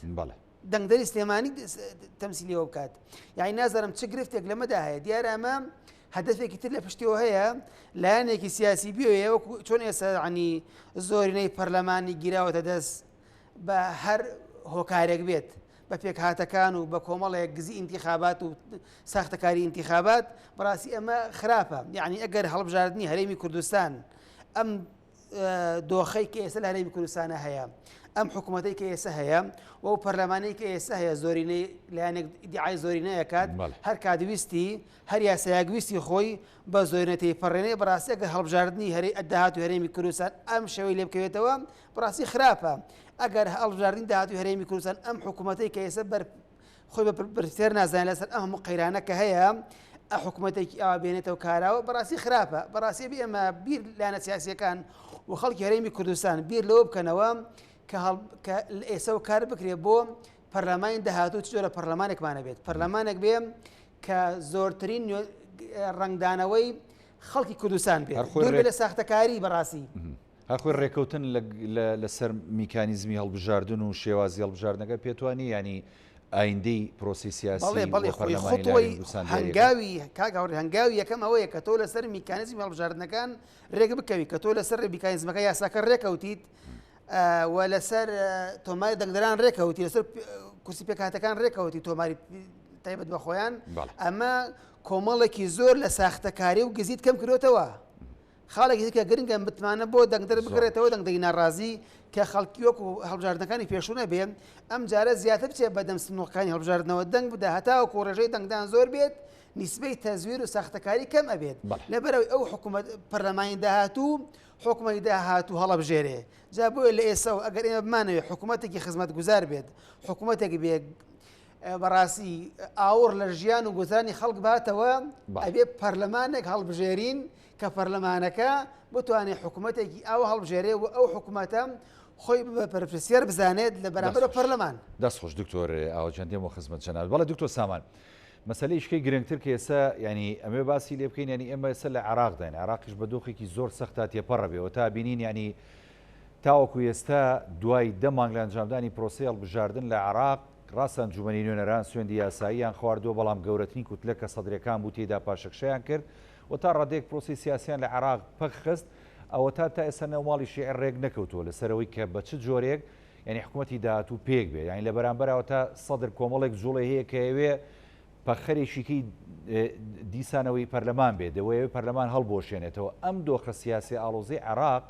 دەنگدەری سلێمانی تەمسیلیەوە بکات یعنی نازانم چ گرفتێک لەمەدا هەیە دیارە ئەمە هەدەفێکی تر لە پشتیەوە هەیە لایەنێکی سیاسی بیوێ چۆن ئێستا عنی زۆرینەی پەرلەمانی گیراوەتە دەست بە هەر هۆکارێک بێت بە پێکهاتەکان و بە کۆمەڵێک گزی انتخابات و ساختەکاری انتخابات بەڕاستی ئەمە خراپە یعنی ئەگەر هەڵبژاردننی هەرێمی کوردستان ئەم دۆخەی کە ئێستا لە هەرێمی کوردستانە هەیە ئەم حکوومەتەی کە ئێستا هەیە و پەرلەمانەی کە ئێستا هەیە زۆرینەی لایەنێک دیعای زۆرینەیەکات هەر کاتویستی هەر یاسایەکویستی خۆی بە زۆرینەتی پەڕێنەی بەڕاستی ئەگەر هەڵبژاردننی داهات و هەرێمی کوردستان ئەم شێوەی لێ بکەوێتەوە بەڕاستی خراپە ئەگەر هەڵبژاردننی داهات و هەرێمی کوردستان ئەم حکوومەتەی کە ئێستا خۆی بەرتێر نازانێت لەسەر ئەم هەموو قەیرانە کە هەیە حکوومەتێکی ئاوا بێنێتەوە کاراوە بەڕاستی خراپە بەڕاستی بێ ئەمە بیر لایەنە سیاسیەکان و خەڵکی هەرێمی کوردستان بیر لەوە بکەنەوە کە ئێستا و کار بکرێ بۆ پەرلەمانی داهاتوو چ جۆرە پەرلەمانێکمانە بێت پەرلەمانێک بێ کە زۆرترین ڕنگدانەوەی خەڵکی کوردستان بێت لە ساختەکاری بەڕاستی هەرخۆی ڕێکەوتن لەسەر میکانیزمی هەڵبژاردن و شێوازی هەڵبژاردنەکە پێتوانی ینی ئایندەی پرۆسی سیاسی هەنگاوی کاگەڕ هەنگاوی یەکەم ئەوەیە کە تۆ لەسەر میکانیزمی هەڵبژاردنەکان ڕێک بکەوی کە تۆ لەسەر میکانیزمەکە یاساکە ڕێکەوتیت و لەسەر تۆماری دەنگدەران ڕێکەوتی لەسەر کورسی پێکهاتەکان ڕێکەوتی تۆماری تایبەت بە خۆیان ئەمە کۆمەڵێکی زۆر لە ساختەکاری و گزیت کەم کردوتەوە خاڵێکی کە گرنگە بتمانە بۆ دەنگدەر بکرێتەوە دەنگدەری ناڕازی کە خەڵکی وەکو هەڵبژاردنەکانی پێشوونە بێن ئەم جارە زیاتر بچێت بەدەم سنووقەکانی هەڵبژاردنەوە دەنگ بدە هەتاوەکو ڕێژەی دەنگدان زۆر بێت نیسبەی تەزویر و ساختەکاری کەم ئەبێت لەبەرەوەی ئەو حکوومەت پەرلەمانی داهاتوو حکومەتی داهاتوو هەڵەبژێرێ جا بۆیە لە ئێستا و ئەگەر ئێمە بمانەوێت حکوومەتێکی خزمەت گوزار بێت حکوومەتێک بێت بەڕاستی ئاور لە ژیان و گوزانی خەڵک باتەوە ئەبێ پەرلەمانێک هەڵبژێرین کە پەرلەمانەکە بتوانێت حکوومەتێکی ئاو هەڵبژێرێ و ئەو حکوومەتە خۆی بەرپرسیار بزانێت لە بەرامبەر پەرلەمان دەست خۆش دکتۆر ئاوجاندێم و خزمەت جەناب بەڵێ دکتۆر سامان مەسەلەی شکەی گرنگتر کە ئێستا ینی ئەمێ باسی لێ بکەین ینی ئێمە ئێستا لە عێراقداین عێراقیش بە دۆخێکی زۆر سەختا تێپەڕە بێەوە تا بینین ینی تاوەکو ئێستا دوای 10 مانگ لە ئەنجامدانی پرۆسەی هەڵبژاردن لە عێراق ڕاستە ئەنجومەنی نوێنەران سوێندی یاساییان خواردووە بەڵام گەورەترین کوتلە کە سەدرەکان بوو تێدا پاشەکشەیان کرد و تا ڕادێک پرۆسی سیاسیان لە عێراق پەخست ئەوە تا ئێستا نەوماڵی شیعر ڕێک نەکەوتووە لەسەرەوەی کە بە چ جۆرێک ینی حکوومەتی داهاتوو پێک بێ یعنی لە بەرامبەرەوە تا سەدر کۆمەڵێک جوڵی هەیە کە ئەوێ پەخەرێکیکەی دیسانەوەی پەرلەمان بێت دەوەیەوەی پەرلەمان هەڵبۆشێنێتەوە ئەم دۆخە سیاسی ئاڵۆزی عێراق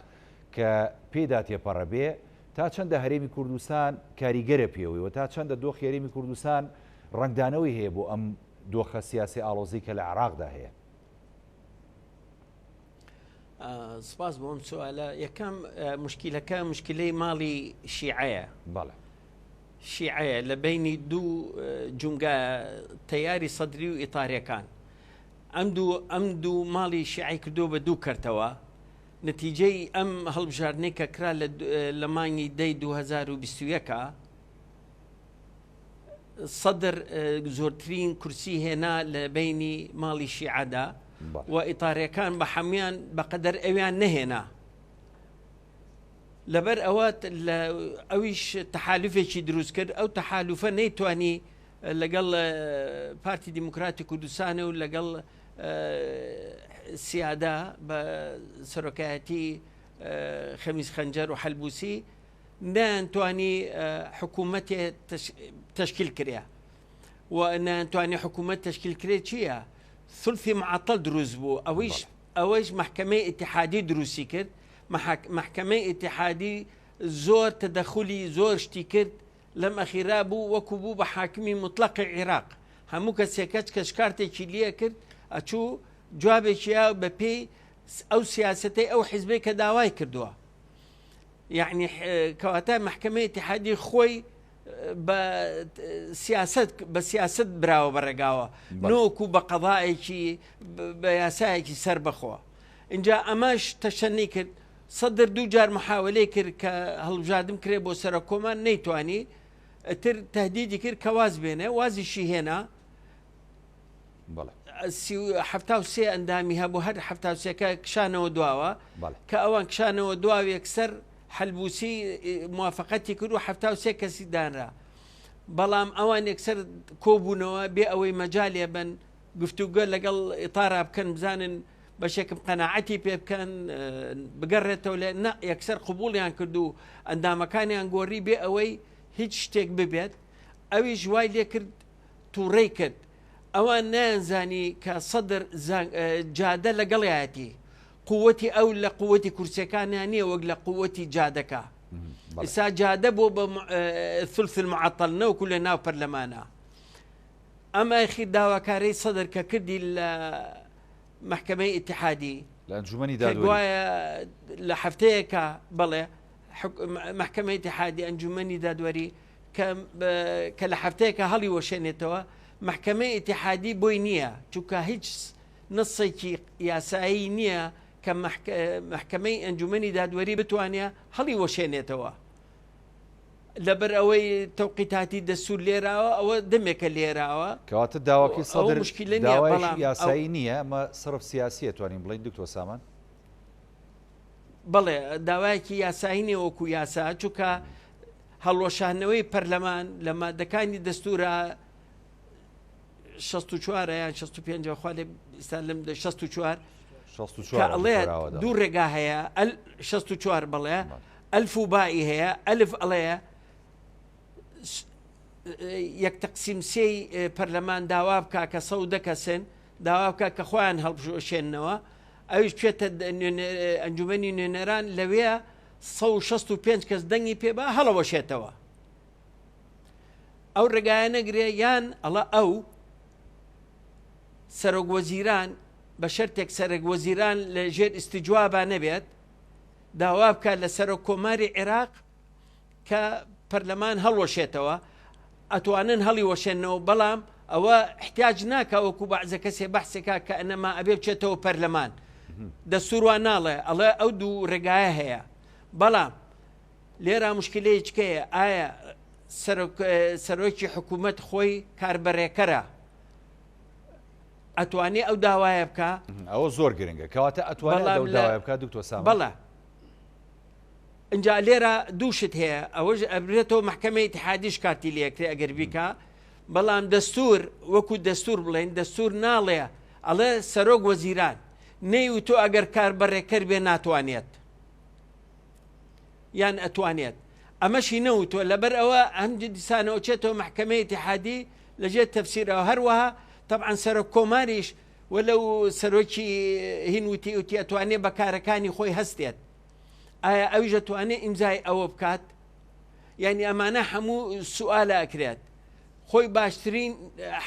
کە پێدا تێپەڕە بێ تا چەندە هەرێمی کوردستان کاریگەرە پێوەوە تا چەندە دۆخی هەرێمی کوردستان ڕنگدانەوەی هەیە بۆ ئەم دۆخە سیاسی ئاڵۆزی کە لە عێراقدا هەیە سپاس بۆ ئەم سوالە یەکەم مشکلەکە مشکلەی ماڵی شیعەیە بەڵێ شیعەیە لە بینی دوو جونگە تەیاری سەدری و ئیتاریەکان ئەم دوو ماڵی شیعی کردو بە دوو کەرتەوە نتیجەی ئەم هەڵبژاردنەی کە کرا لە مانگی دەی 2021 سەدر زۆرترین کورسی هێنا لە بینی ماڵی شیعەدا و ئیتاریەکان بە هەمویان بەقەدەر ئەویان نەهێنا لەبەر ئەوە ئەویش تەحالوفێکی دروست کرد ئەو تەحالوفە نەیتوانی لەگەڵ پارتی دیموکراتی کوردستانە و لەگەڵ سیادا بە سەرۆکایەتی خەمیس خەنجەر و حەلبوسی نانتوانی حکوومەتێ تشکیل کریا و نانتوانی حکوومەت تشکیل کرێت چییە؟ ثلثی معطل دروست بوو ئەوەش محکمەی ئیتحادی دروستی کرد محکمەی ئیتحادی زۆر تەدەخولی زۆر شتی کرد لەم ئەخیرا بوو وەکو بوو بە حاکمی مطلقی عێراق هەموو کەسێکەچ کەش کارتێکی لێ کرد ئەچوو جوابێکیە بە پێی ئەو سیاسەتەی ئەو حیزبەی کە داوای کردووە یعنی کەواتە محکمەی ئیتحادی خۆی بە سیاست براوە بەڕێگاوە نۆکو بە قەضایەکی بە یاسایەکی سەر بەخۆ اینجا ئەمەش تەشەنی کرد سەدر دوو جار محاولەی کرد کە هەڵبژاردن کرێ بۆ سەرۆک کۆمان نەیتوانی تر تهدیدی کرد کە واز بێنێ وازیشی هێنا 73 ئەندامی هەبوو هەر 73کە کشانەوە دواوە کە ئەوان کشانەوە دواوە یەکسەر حەلبوسی موافقەتی کرد و 73 کەسی دانرا بەڵام ئەوان یەکسەر کۆبوونەوە بێ ئەوەی مەجالێ بن گفتوگە لەگەڵ ئیتارا بکەن بزانن بەشێکم قەناعەتی پێ بکەن بگەڕێتەوە لێ نە یەکسەر قبوڵیان کرد و ئەندامەکانیان گۆڕی بێ ئەوەی هیچ شتێک ببێت ئەویش وای لێ کرد تووڕێی کرد ئەوان نانزانی کە سەدر جادە لەگەڵایەتی قووەتی ئەو لە قووەتی کورسەکانیان نییە وەک لە قووەتی جادەکە ئێستا جادە بۆ بە ثلث المعطل نەوەکو لە ناو پەرلەمانە ئەمە خی داواکارەی سەدر کە کردی لە محکمەی ئیتحادی لە ئەنجومەنی دادوەری گوایە لە هەفتەیەکە بەڵێ محکمەی ئیتحادی ئەنجومەنی دادوەری کە لە هەفتەیەکە هەڵی وەشێنێتەوە محکمەی ئیتحادی بۆی نییە چونکە هیچ نسێکی یاسایی نییە کە محکمەی ئەنجومەنی دادوەری بتوانێت هەڵی وەشێنێتەوە لەبەر ئەوەی تەوقیتاتی دەسوور لێراوە ئەوە دەمێکە لێراوە کەواتە داواکی سەدر مشکلە نییە بەڵام یاسایی نییە ئەمە سەرف سیاسیە توانین بڵین دکتۆر سامان بەڵێ داوایەکی یاسایی نیە وەکو یاسا چونکە هەڵوەشانەوەی پەرلەمان لە مادەکانی دەستورە 64 یان 65 خوا لێ ئێستا لەم 64 ئەڵێ دوو ڕێگا هەیە 64 بڵێ ئەلف و بائی هەیە ئەلف ئەڵەیە یەک تەقسیم سێی پەرلەمان داوا بکە کە 100 کەسن داوا بکە کە خۆیان هەڵبژێننەوە ئەویش بچێتە ئەنجومەنی نوێنەران لەوێ 165 کەس دەنگی پێبا هەڵەوەشێتەوە ئەو ڕێگایە نەگرێ یان ئەڵە ئەو سەرۆک وەزیران بە شەرتێک سەرۆک وەزیران لە ژێر ئیستیجوابە نەبێت داوا بکە لە سەرۆک کۆماری عێراق کە پەرلەمان هەڵوەشێتەوە ئەتوانن هەڵی وەشێنەوە بەڵام ئەوە احتیاج ناکە وەکو بەعزە کەسێ بەحسێکا کە ئەنەما ئەبێ بچێتەوە پەرلەمان دەستوروان ناڵێ ئەڵێ ئەو دوو ڕێگایە هەیە بەڵام لێرە مشکلەیەکەیە ئایا سەرۆکی حکوومەت خۆی کاربەرێکەرە ئەتوانێ ئەو داوایە بکە ئەوە زۆر گرنگە کەواتە ئەتوانێت ئەو داوای بکات دکتۆر سامان بەڵێ اینجا لێرە دووشت هەیە ئەوەش ئەبرێتەوە محکمەی ئیتحادیش کاتی لەکرێ ئەگەر بیکە بەڵام دەستور وەکو دەستور بڵێن دەستور ناڵێ ئەڵێ سەرۆک وەزیران نەی تۆ ئەگەر کاربەڕێکەر بێ ناتوانێت یان ئەتوانێت ئەمەشی نەوتۆ لەبەر ئەوە ئەم دیسانەوە چێتەوە محکمەی ئیتحادی لەژێر تەفسیرەوە هەروەها طبعا سەرۆک کۆماریش وەلەو سەرۆکی هینوتی وتی ئەتوانێت بەکارەکانی خۆی هەستێت ئایا ئەویش ئەتوانێت ئیمزای ئەوە بکات یعنی ئەمانە هەموو سوالە ئەکرێت خۆی باشترین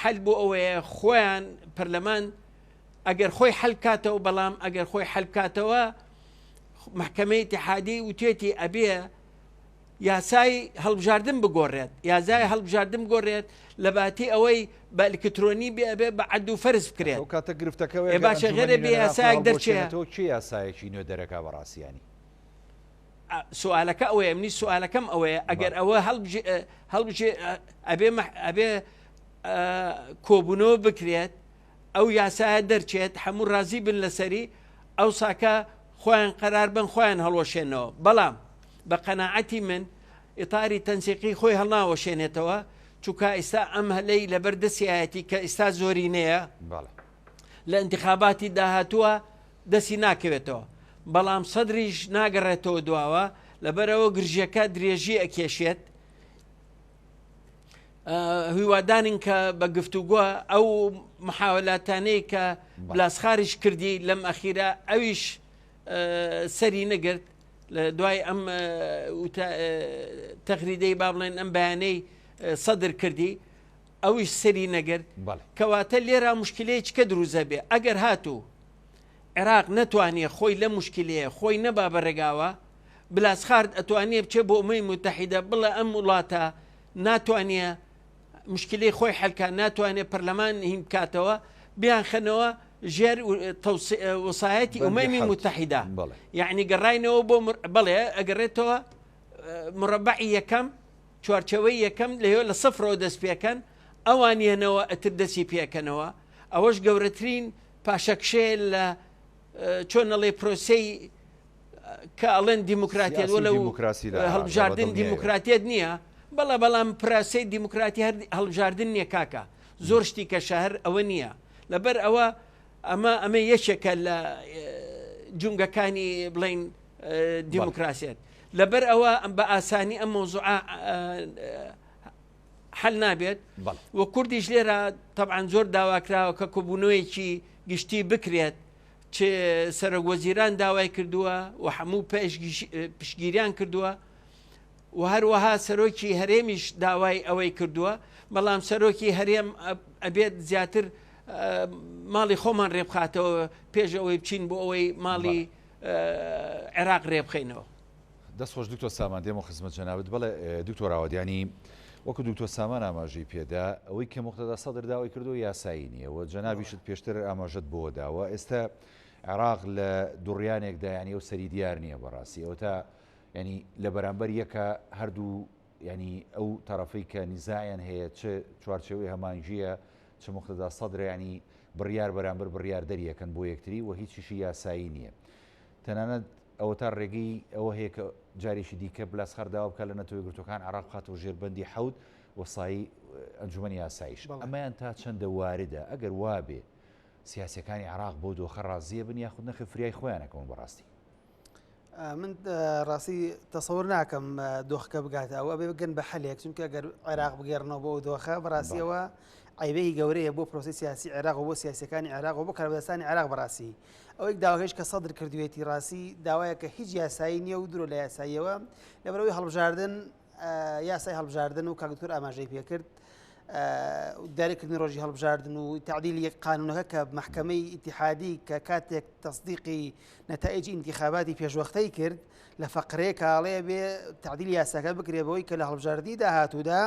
حل بۆ ئەوەیە خۆیان پەرلەمان ئەگەر خۆی حل کاتەوە بەڵام ئەگەر خۆی حل کاتەوە محکمەی ئیتحادی وتێتی ئەبێ یاسای هەڵبژاردن بگۆڕێت یازای هەڵبژاردن بگۆڕێت لە باتی ئەوەی بە ئەلکترۆنی بێ بە عەد و فەرز بکرێت ئەو کاتە گرفتەکەوێ باشە غێرە بێ یاسایەک دەرچێت چی یاسایەکی نوێ دەرەکا بەڕاستیانی سوالەکە ئەوەیە منی سوالەکەم ئەوەیە ئەگەر ئەوە ئەبێ کۆبوونەوە بکرێت ئەو یاسایە دەرچێت هەموو ڕازی بن لەسەری ئەو ساکە خۆیان قەرار بن خۆیان هەڵوەشێنەوە بەڵام بە قەناعەتی من ئیتاری تەنسیقی خۆی هەڵناوەشێنێتەوە چونکە ئێستا ئەم هەلەی لەبەر دەسیایەتی کە ئێستا زۆرینەیە لە انتخاباتی داهاتووە دەستی ناکەوێتەوە بەڵام سەدریش ناگەڕێتەوە دواوە لەبەرەوە گرژیەکە درێژی ئەکێشێت هیوادانین کە بە گفتوگووە ئەو محاولاتانەی کە بلاسخاریش کردی لەم ئەخیرە ئەویش سەری نەگرت لە دوای ئەم تەغریدەی با بڵێن ئەم بەیانەی سەدر کردی ئەویش سەری نەگرت کەواتە لێرە مشکلەیە چکە دروزە بێ ئەگەر هاتوو عێراق نەتوانێت خۆی لە مشکلەیە خۆی نەبا بەڕێگاوە بلاسخارد ئەتوانێ بچێ بۆ ئومەی متحیدە بڵێ ئەم وڵاتە ناتوانێ مشکلەی خۆی حەلکە ناتوانێت پەرلەمان هیم بکاتەوە بیان خەنەوە ژێر وەسایەتی ئومەمی متحیدە یعنی گەڕاینەوە بۆ بڵێ ئەگەڕێتەوە مربعی یەکەم چوارچەوەی یەکەم لەوێ لە سەفرەوە دەست پێکەن ئەوانیانەوە ئەتر دەستی پێکەنەوە ئەوەش گەورەترین پاشەکشێ لە چۆنەڵێ پرۆسی کە ئەڵێن دیموکراتیت وەلە هەڵبژاردن دیموکراتیت نییە بەڵام پراسی دیموکراتی هەر هەڵبژاردن نییە کاکە زۆر شتی کە شەهر ئەوە نییە لەبەر ئەوە ئەمە یەکێکە لە جونگەکانی بڵین دیموکراسیت لەبەر ئەوە بە ئاسانی ئەم مۆزوع حل نابێت وە کوردیش لێرە طبعاً زۆر داواکراوە کە کۆبوونەوەیەکی گشتی بکرێت چ سەرۆکوەزیران داوای کردووە و هەموو پشگیریان کردووە و هەروەها سەرۆکی هەرێمیش داوای ئەوەی کردووە بەڵام سەرۆکی هەرێم ئەبێت زیاتر ماڵی خۆمان ڕێبخاتەوە پێش ئەوەی بچین بۆ ئەوەی ماڵی عێراق ڕێبخینەوە دەستخۆش دکتۆر سامان دێمە خزمەت جەنابەت بڵێ دکتۆر ئاوادیانی وەکو دکتۆر سامان ئاماژەی پێدا ئەوەی کە موقتەدا سەدر داوای کردو یاسایی نییە و جەنابیشت پێشتر ئاماژەت بۆ داوە ئێستا عێراق لە دوڕیانێکدا ینی ئەو سەری دیار نییە بەڕاستی ئەو تا ینی لە بەرامبەر یەکە هەردوو ینی ئەو تەرەفەی کە نیزایان هەیە چ چوارچەوەی هەمانجیە چ موقتەدا سەدر ینی بڕیار بەرامبەر بڕیار دەریەکەن بۆ یەکتری و هیچیشی یاسایی نییە تەنانەت ئەوە تا ڕێگەی ئەوە هەیە کە جارێکی دیکە بلاسخارداوە بکە لە نەتەوەی گرتوەکان عێراق بخاتەوە ژێربەندی حەوت وەسایی ئەنجومەنی یاساییش ئەمەیان تا چەندە واردە ئەگەر وابێ سیاسەکانی عێراق بۆ دۆخە ڕازیە بن یاخود نەخی فریای خۆیانەکەون بەڕاستی من ڕاستی تەسەور ناکەم دۆخەکە بگاتە ئەوە بێ بگەن بە حەلێک چونکە ئەگەر عێراق بگەڕنەوە بۆ دۆخە بەڕاستیەوە عیبەی گەورەیە بۆ پرۆسی سیاسی عێراق و بۆ سیاسەکانی عێراق و بۆ کاربەدەستانی عێراق بەڕاستی ئەوەی داواکەش کە سەدر کردوێتی ڕاستی داوایە کە هیچ یاسایی نییە و درۆ لە یاساییەوە لەبەرەوەی هەڵبژاردن یاسای هەڵبژاردن و کاکتور ئاماژەی پێکرد داریکردنی ڕۆژی هەڵبژاردن و تعدیلی قانونەکە کە محکەمەی ئیتیحادی کە کاتێک تەصدیقی نەتائیجی انتخاباتی پێشوەختەی کرد لە فەقرەیە کاڵێ بێ تعدیلی یاساکە بکرێ بەوەی کە لە هەڵبژاردنی داهاتوودا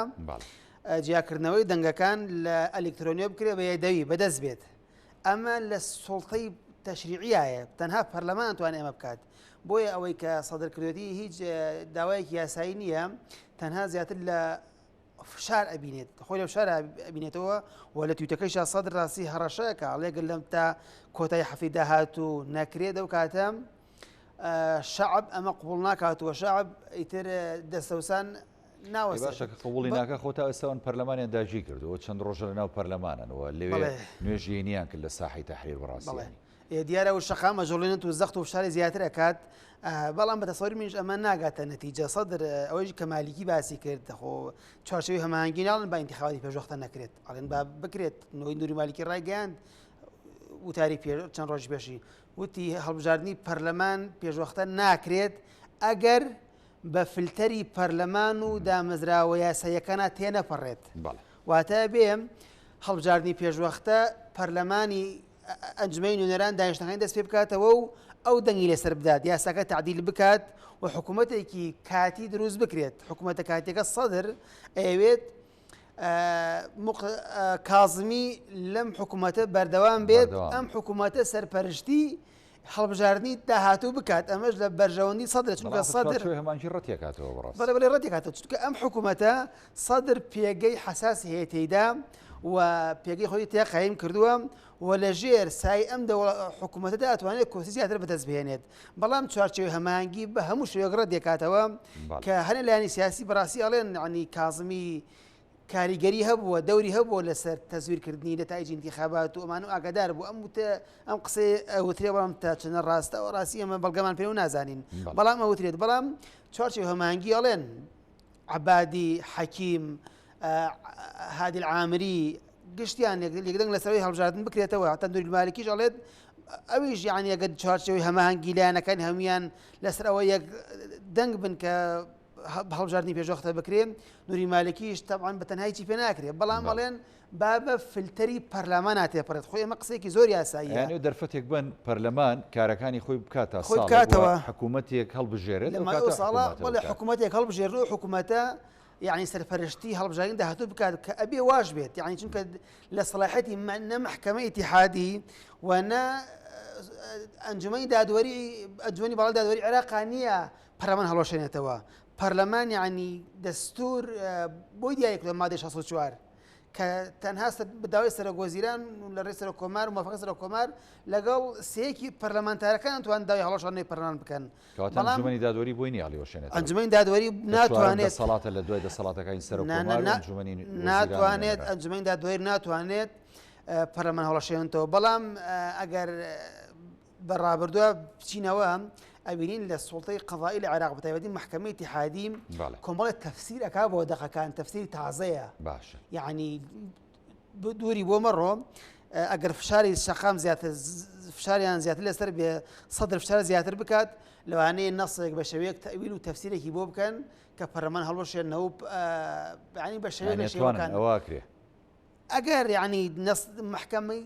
جیاکردنەوەی دەنگەکان لە ئەلکترۆنیۆ بکرێ بە یەدەوی بەدەست بێت ئەمە لە سوڵتەی تەشریعیایە تەنها پەرلەمان توانێت ئەمە بکات بۆیە ئەوەی کە سەدرکردوێتی هیچ داوایەکی یاسایی نییە تەنها زیاتر لە فشار ئەبینێت خۆی لە فشار ئەبینێتەوە و لە تویتەکەیشا سەدر ڕاستی هەڕەشەیەکە ئەڵێگەر لەم تا کۆتای حەفی داهاتوو نەکرێت ئەو کاتە شەعب ئەمە قبوڵ ناکاتوە شەعب ئیتر دەستەوسان باشەکە قبوڵی ناکە خۆتا ئێستاوان پەرلەمانیان داژی کردەوە چەند ڕۆژە لەناو پەرلەمانەوە لەوێ نوێژیێنیان کرد لە ساحی تەحریر بەڕاستی دیارە و شەقا مەژۆڵێنێت و زەخت و فشاری زیاتر ئەکات بەڵام بە تەسەوری منیش ئەمە ناگاتە نەتیجە سەدر ئەوەی کە مالیکی باسی کرد خۆ چوارچەوەی هەماهەنگی ناڵن با ئینتیخاباتی پێشوەختە نەکرێت ئەڵێن با بکرێت نەوەی نووری مالیکی ڕایگەیاند وتاری چەند ڕۆژ پێشی وتی هەڵبژاردننی پەرلەمان پێشوەختە ناکرێت ئەگەر بە فلتەری پەرلەمان و دامەزراوە یاساییەکانە تێنەپەڕێت واتە بێم هەڵبژاردننی پێشوەختە پەرلەمانی ئەنجمەی نوێنەران دانیشتەکانی دەست پێ بکاتەوە و ئەو دەنگی لەسەر بدات یاساکە تعدیل بکات و حکوومەتێکی کاتی دروست بکرێت حکوومەتە کاتێکە سەدر ئەوێت کازمی لەم حکوومەتە بەردەوام بێت ئەم حکوومەتە سەرپەرشتی هەڵبژاردننی داهاتوو بکات ئەمەش لە بەرژەوەندی سەدر چونکە سەدر هەمانجی ڕەتێکاتەوە بەڵێ ڕەتێکاتەوە چونکە ئەم حکوومەتە سەدر پێگەی حەساسی هەیە تێیدا و پێگەی خۆی تیا قایم کردووە و لە ژێر سای ئەم حکوومەتەدا ئەتوانێت کۆسی زیاتر بەدەست بهێنێت بەڵام چوارچێوەی هەمانگی بە هەموو شێوەگڕە دێکاتەوە کە هەنێ لایانی سیاسی بەڕاستی ئەڵێن عنی کازمی کاریگەری هەبووە دەوری هەبووە لەسەر تەزویرکردنی نەتایج انتخابات و ئەمان و ئاگادار بوو ئەم قسەی ئەوترێ بەڵام تا چەنە ڕاستە و ڕاستی ئەمە بەڵگەمان پێ و نازانین بەڵام ئەوترێت بەڵام چوارچێ هەمانگی ئەڵێن عەبادی حەکیم هادی العامری گشتیان یەکدەنگ لەسەرەوەی هەڵبژاردن بکرێتەوە هەتا نووری المالیکیش ئەڵێت ئەویش یعنی ئەگەر چوارچێوەی هەماهەنگی لایەنەکان هەمویان لەسەر ئەوە یەک دەنگ بن کە هەڵبژاردننی پێشوەختە بکرێن نووری مالکیش تەبعاً بە تەنهایکی پێ ناکرێت بەڵام ئەڵێن بابە فلتەری پەرلەمان ناتێپەڕێت خۆی ئەمە قسێکی زۆر یاساییە یعنی دەرفەتێک بن پەرلەمان کارەکانی خۆی بکاتە خۆی بکاتەوە حکوومەتێک هەڵبژێرێت لەمای ئەو ساڵە بەڵێ حکوومەتێک هەڵبژێرن و حکوومەتە یعنی سەرپەرشتی هەڵبژاردن داهاتوو بکات کە ئەبێ واش بێت یعنی چونکە لە سەلاحەتی نە محکەمەی ئیتیحادی و نە ئەنجومەی دادوەری ئەنجومەنی باڵای دادوەری عێراق نییە پەرلەمان هەڵەشێنێتەوە پەرلەمان یعنی دەستور بۆی دیارێک لە مادەی 64 کە تەنها بەداوای سەرۆکوەزیران لە ڕێی سەرۆکۆمار و موافقەی سەرۆکۆمار لەگەڵ سەیەکی پەرلەمانتارەکان توان داوای هەڵەشاندنەوەی پەرلەمان بکەن ئەنجومەنی دادوەری بۆی نییە هەڵەشێنێت ئەنجومەی دادوەری ناتوانێت دەسەڵاتە لە دوای دەسەڵاتەکانی سەرۆکۆمار و ئەنجومەنی ناتوانێت ئەنجومەی دادوەری ناتوانێت پەرلەمان هەڵەشێنێتەوە بەڵام ئەگەر بەڕابردووە بچینەوە ئەبینین لە سوڵتەی قەضایی لە عێراق بەتایبەتی محکەمەی ئیتیحادی کۆمەڵێک تەفسیر ئەکا بۆ دەقەکان تەفسیری تازەیە باشە یعنی دووری بۆ مەڕۆ ئەگەر فشاری شەقام زیاتر فشاریان زیاتر لەسەر بێ سەدر فشار زیاتر بکات لەوانەیە نەسێک بە شێوەیەک تەویل و تەفسیرێکی بۆ بکەن کە پەرلەمان هەڵبژێنەوە ینی بە شێوەیەک لە شێوەکان ئەواکرێ ئەگەر یعنی محکەمەی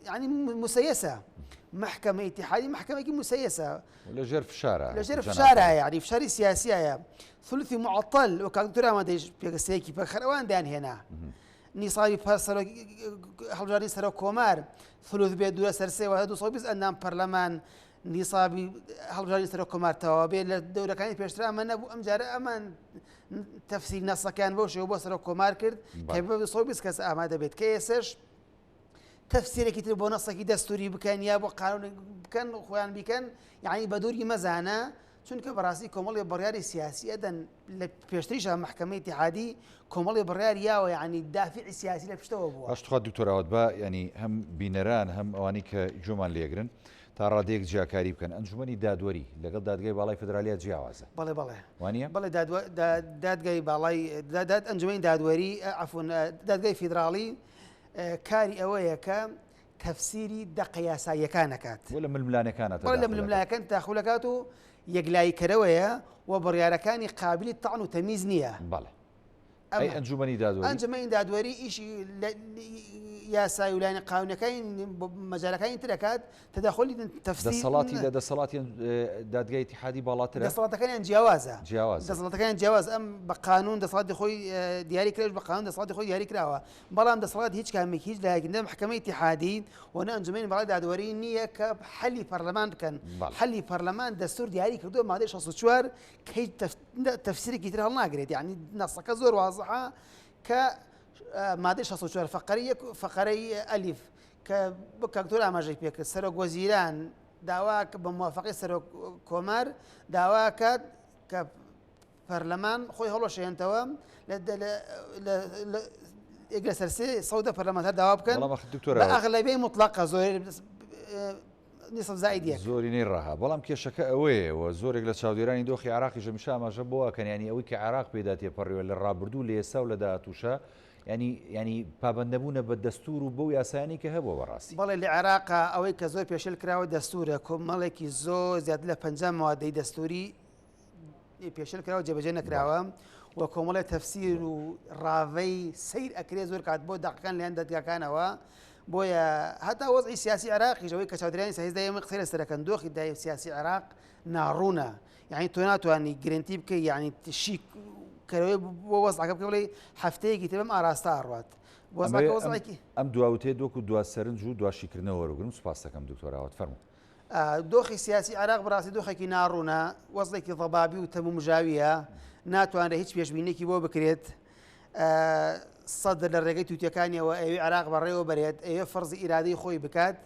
ینی مسەیەسە محكمة اتحادية محكمة مسيسة لجر فشارة لجر فشارة يعني فشاري سياسية ثلثي معطل وكدكتور ما ديش بيقسيكي بخروان دان هنا نصابي بارسلو حلجاري سرو كومار ثلث بيد دولة سرسي وهدو صوبيز أنام برلمان نصابي حلجاري سرو كومار توابي للدولة كانت بيشتري أما نبو أمجار أمان تفسير نص كان بوش وبو سرو كومار كرد كيف صوبيز كاس أمادة بيت كيسش تفسيرك يتبو نصك دستوري بكان يا بو قانون بكان خوان بكان يعني بدوري مزانا چونکە بەڕاستی کۆمەڵی بڕیاری سیاسی ئەدەن لە پێشتریشە محکەمەی اتحادی کۆمەڵی بڕیار یاوە یعنی دافعی سیاسی لە پشتەوە بووە. هەشتخوات دوکتۆراوت بە ینی هەم بینەران هەم ئەوانی کە جۆمان لێگرن تا ڕادەیەک جیاکاری بکەن ئەنجومەنی دادوەری لەگەڵ دادگای باڵای فدرالیە جیاوازە. بەڵێ بەڵێ وانە؟ بەڵێ دادگای باڵای ئەنجومەی دادوەری عەفوان دادگای فیدراڵی کاری ئەوەیە کە تەفسیری دەقە یاساییەکانەکات. ولا ململانەکانە بەڵێ لە ململانەکان تاخولەکات و یەکلایکەرەوەیە و بڕیارەکانی قابلی تەعن و تەمیز نییە. بەڵێ ئەی ئەنجومەنی دادوەری ئەنجومەی دادوەری ئیشی یاسای و لایەنە قانونەکانی مەجارەکانی ترەکات تەداخلی تەفسیر دەسەڵاتی لە دەسەڵاتی دادگای اتحادی باڵاترە دەسەڵاتەکانیان جیاوازە دەسەڵاتەکان جیاواز ئەم بە قانون دەسەڵاتی خۆی دیاری کراوش بە قانون دەسەڵاتی خۆی دیاری کراوە بەڵام دەسەڵات هیچ کامێک هیچ لایەکردنە محکەمەی اتحادی وەنە ئەنجومەی باڵای دادوەری نییە کە حەلی پەرلەمان بکەن حەلی پەرلەمان دەستور دیاری کردووە مادەی 64 کە هیچ تەفسیرێکی تر هەڵناگرێت یعنی نەسەکە زۆر وازەحە کە مادەی 64 فقرەی ئەلیف کە بە کاکتۆر ئاماژەی پێکرد سەرۆک وەزیران داوا بە موافقەی سەرۆک کۆمار داواکات کە پەرلەمان خۆی هەڵەشێنێتەوە لە سەرسێ سەودە پەرلەمانتار داوا بکەن بە ئەغلەبیەی مطلقە زۆر نیسف زائیدیە زۆرینەی ڕاها بەڵام کێشەکە ئەوەیە و زۆرێک لە چاودێرانی دۆخی عراقی ژەمیشە ئاماژە بۆ کەنیانی ئەوەی کە عراق پێدا تێپەڕیوە لە ڕابردوو لە ئێستا و لە داهاتووشە ینی پابندەبوونە بە دەستور و بەو یاسایانی کە هەبووە بەڕاستی بەڵێ لە عێراقا ئەوەی کە زۆر پێشێل کراوە دەستورە کۆمەڵێکی زۆر زیاد لە 50 مادەی دەستوری پێشێل کراوە جێبەجێ نەکراوە و کۆمەڵێ تەفسیر و ڕاوەی سیر ئەکرێ زۆر کات بۆ دەقەکان لەیان دەدگاکانەوە بۆیە هەتا وەزعی سیاسی عراقی ژەوەی کە چاودێرانی سەهێزدا ئێمە قسەی لەسەرەکەن دۆخی دای سیاسی عراق ناڕوونە یعنی تۆ ناتوانانی گرنتی بکەی یعنی تشیک کەرەوەی بۆ وەزعەکە بکە بڵێ هەفتەیەکی تر بەم ئاراستا ئەڕوات ئەم دواوتێ دۆک و دوا سەرنج و دواشیکردنەوە وەرەگرم سوپاس دەکەم دکتۆراوت فەرموو دۆخی سیاسی عراق بەڕاستی دۆخێکی ناڕوونە وەزڵێکی ضەبابی و تەمومژاویە ناتوانرێت هیچ پێشبینێکی بۆ بکرێت سەدر لە ڕێگەی تووتەکانیەوە ئەوێ عراق بەڕێوە بەرێت ئەوێ فەرزی ئیرادەی خۆی بکات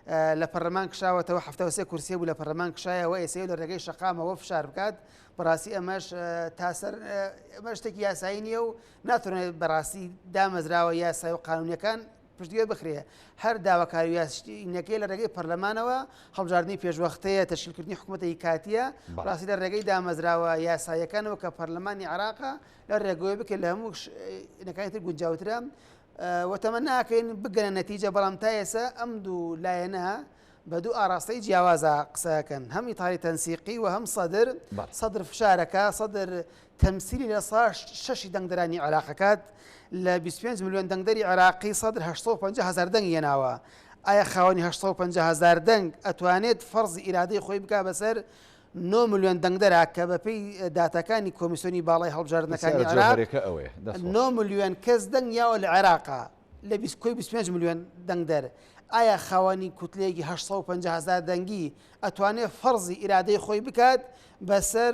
لە پەرلەمان کشاوەتەوە 73 کورسی بوو لە پەرلەمان کشایەوە ئێسێ لە ڕێگەی شەقامەوە فشار بکات بەڕاستی ئەمەش تاسەر ئەمە شتێکی یاسایی نییە و ناتوانێت بەڕاستی دامەزراوە یاسای و قانونیەکان پشتگوێ بخرێ هەر داواکاری یاسینەکەی لە ڕێگەی پەرلەمانەوە هەڵبژاردننی پێشوەختەیە تەشکیلکردنی حکوومەتی کاتیە ڕاستی لە ڕێگەی دامەزراوە یاسایەکانەوە کە پەرلەمانی عراقا لە ڕێگەوەی بکە لە هەموو نەکانی تر گونجاوترە وتەمە ناکەین بگەنە نەتیجە بەڵام تا ئێستا ئەم دوو لایەنە بە دوو ئاراستەی جیاوازە قسەکەن هەم ئیتاڵی تەنسیقی و هەم سەدر فشارەکە سەدر تەمسیلی لە ساڵ 6 دەنگدەرانی عراقەکات لە 25 میلیۆن دەنگدەری عراقی سەدر 850,000 دەنگ هێناوە ئایا خاوەنی 850,000 دەنگ ئەتوانێت فەرزی ئیرادەی خۆی بکا بەسەر 9 میلیۆن دەنگدەرا کە بەپێی داتەکانی کۆمیسیۆنی باڵای هەڵبژاردنەکانی عراق 9 میلیۆن کەس دەنگ یاوە لە عێراقا لە 25 میلیۆن دەنگدەر ئایا خاوەنی کوتلەیەکی 850,000 دەنگی ئەتوانێت فەرزی ئیرادەی خۆی بکات بەسەر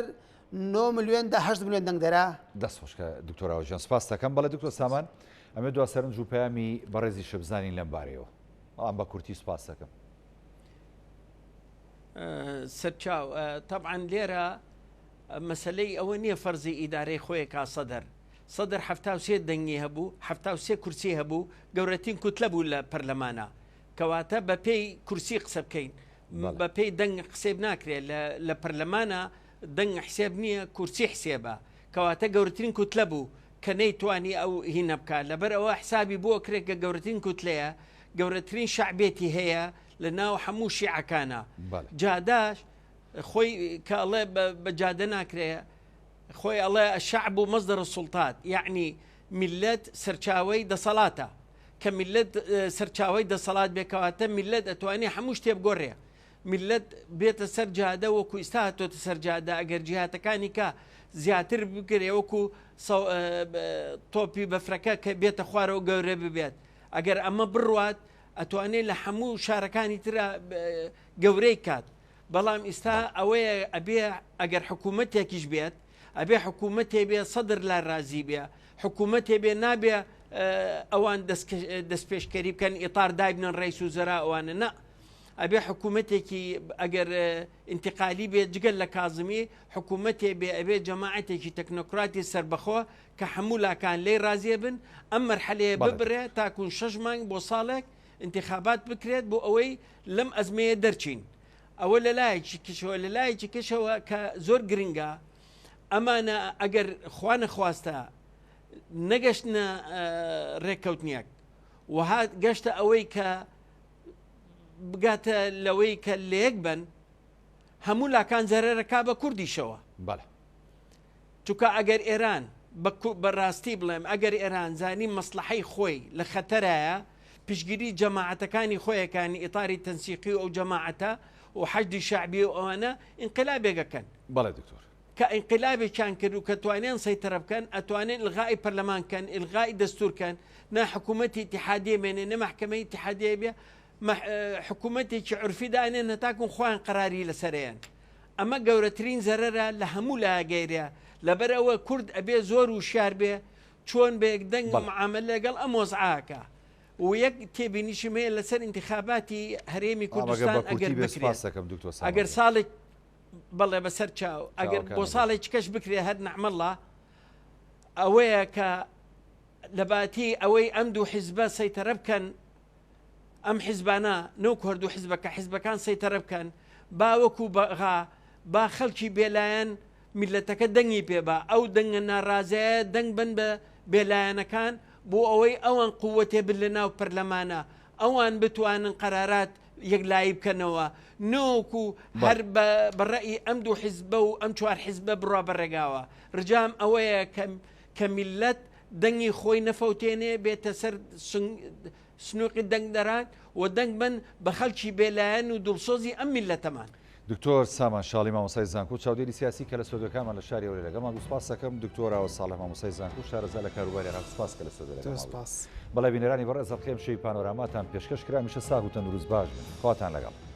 9 میلیۆن دا 8 میلیۆن دەنگدەرا دەست خۆشکە دکتۆراوە ژیان سپاس دەکەم بەڵێ دکتۆر سامان ئەمێ دوا سەرنج و پەیامی بەڕێزی شەبزانین لەم بارەیەوە بەڵام بە کورتی سپاس دەکەم سەرچاو طبعا لێرە مەسلەی ئەوە نییە فەرزی ئیدارەی خۆی کا سەدر 73 دەنگی هەبوو 73 کورسی هەبوو گەورەترین کوتلە بوو لە پەرلەمانە کەواتە بە پێی کورسی قسە بکەین بە پێی دەنگ حسێب ناکرێت لە پەرلەمانە دەنگ حسێب نییە کورسی حسێبە کەواتە گەورەترین کوتلە بوو کە نەیتوانی ئەو هینە بکات لەبەر ئەوە حسابی بۆ کرێت کە گەورەترین کوتلەیە گەورەترین شعبێتی هەیە لە ناو هەموو شیعەکانە جاداش خۆی کە ئەڵێ بە جادە ناکرێت خۆی ئەڵێ الشعب مصدر السلطات یعنی میلەت سەرچاوەی دەسەڵاتە کە میلەت سەرچاوەی دەسەڵات بێکەواتە میلەت ئەتوانێت هەموو شتێ بگۆڕێ میلەت بێتە سەر جادە وەکو ئێستا هاتۆتە سەر جادە ئەگەر جیهاتەکانی کە زیاتر بگرێ وەکو تۆپی بەفرەکە کە بێتە خوارەوە گەورە ببێت ئەگەر ئەمە بڕوات ئەتوانێت لە هەموو شارەکانی ترە گەورەی کات بەڵام ئێستا ئەوەیە ئەبێ ئەگەر حکوومەتێکیش بێت ئەبێ حکوومەتێ بێ سەدر لا ڕازی بێ حکوومەتێ بێ نابێ ئەوان دەست پێشکەری بکەن ئیطار دابنن ڕئیس وزەرا ئەوانە نە ئەبێ حکوومەتێکی ئەگەر ئینتقالی بێت جگەل لە کازمی حکوومەتێ بێ ئەبێ جەماعەتێکی تەکنۆکراتی سربەخۆ کە هەموو لاکان لێ رازیە بن ئەم مەرحەلەیە ببرێ تاکون 6 مانگ بۆ ساڵێک انتخابات بکرێت بۆ ئەوەی لەم ئەزمەیە دەرچین ئەوە لە لایەکی کشەوە لە لایەکی کشەوە کە زۆر گرنگە ئەمانە ئەگەر خوا نەخواستە نەگەشتنە ڕێککەوتنیەک وهات گەشتە ئەوەی کە بگاتە لەوەی کە لەیەک بن هەموو لاکان زەرەرەکا بە کوردیشەوە چونکە ئەگەر ئێران بەڕاستی بڵێم ئەگەر ئێران زانی مەسلحەی خۆی لە خەتەرایە پشگیری جەماعەتەکانی خۆیەکانی ئیطاری تەنسیقی و ئەو جەماعەتە و حەشدی شعبی و ئەوانە ئینقلابێگەکەن بەڵێ دکتۆر کە ئینقلابێکیان کرد و کە توانێن سەیتەرە بکەن ئەتوانێن ئلغای پەرلەمانکەن ئلغای دەستورکەن نا حکوومەتی اتحادیە مێنێ نە مەحکەمەی اتحادیە بێ حکوومەتێکی عورفی دانێن هەتاکون خۆیان قەراری لەسەریان ئەمە گەورەترین زەرەرە لە هەموو لایەگەیرە لەبەر ئەوە کورد ئەبێ زۆر وشار بێ چۆن بێک دەنگ معاملە لەگەڵ ئەم وەزعاکە و یەک تێبینیشمەیە لەسەر انتخاباتی هەرێمی کوردستان ئەگەر بکرێت ئەگەر ساڵێک بەڵێ بەسەر چاو ئەگەر بۆ ساڵێک کەش بکرێ هەر نەحمەڵە ئەوەیە کە لەباتی ئەوەی ئەم دوو حیزبە سەیتەرە بکەن ئەم حیزبانە نەوەک هەردوو حیزبەکە حیزبەکان سەیتەرە بکەن با وەکو بەغا با خەڵکی بێلایەن میلەتەکە دەنگی پێبا ئەو دەنگە ناڕازەیە دەنگ بن بە بێلایەنەکان بۆ ئەوەی ئەوان قووەتێ بن لە ناو پەرلەمانە ئەوان بتوانن قەرارات یەکلایی بکەنەوە نۆکو هەر بەڕێی ئەم دوو حیزبە و ئەم چوار حیزبە بڕوا بەڕێگاوە ڕجام ئەوەیە کە میلەت دەنگی خۆی نەفەوتێنێ بێتە سەر سنووقی دەنگدەران و دەنگ بن بە خەڵکی بێلایەن و دڵسۆزی ئەم میلەتەمان دکتۆر سامان شاڵی مامۆسای زانکۆ چاودێری سیاسی کە لە سۆدەکانمان لە شاریەوە لەگەڵمان سوپاس دەکەم دکتۆراوە ساڵح مامۆسای زانکۆ شارەزا لە کاروباری عێراق سوپاس کە لە سۆدەکەمان بەڵێ بینەرانی بەڕێز هەڵقەیەم شەوی پانۆراماتان پێشکەش کرا میشە ساغ و تەندروست باش بن خواتان لەگەڵ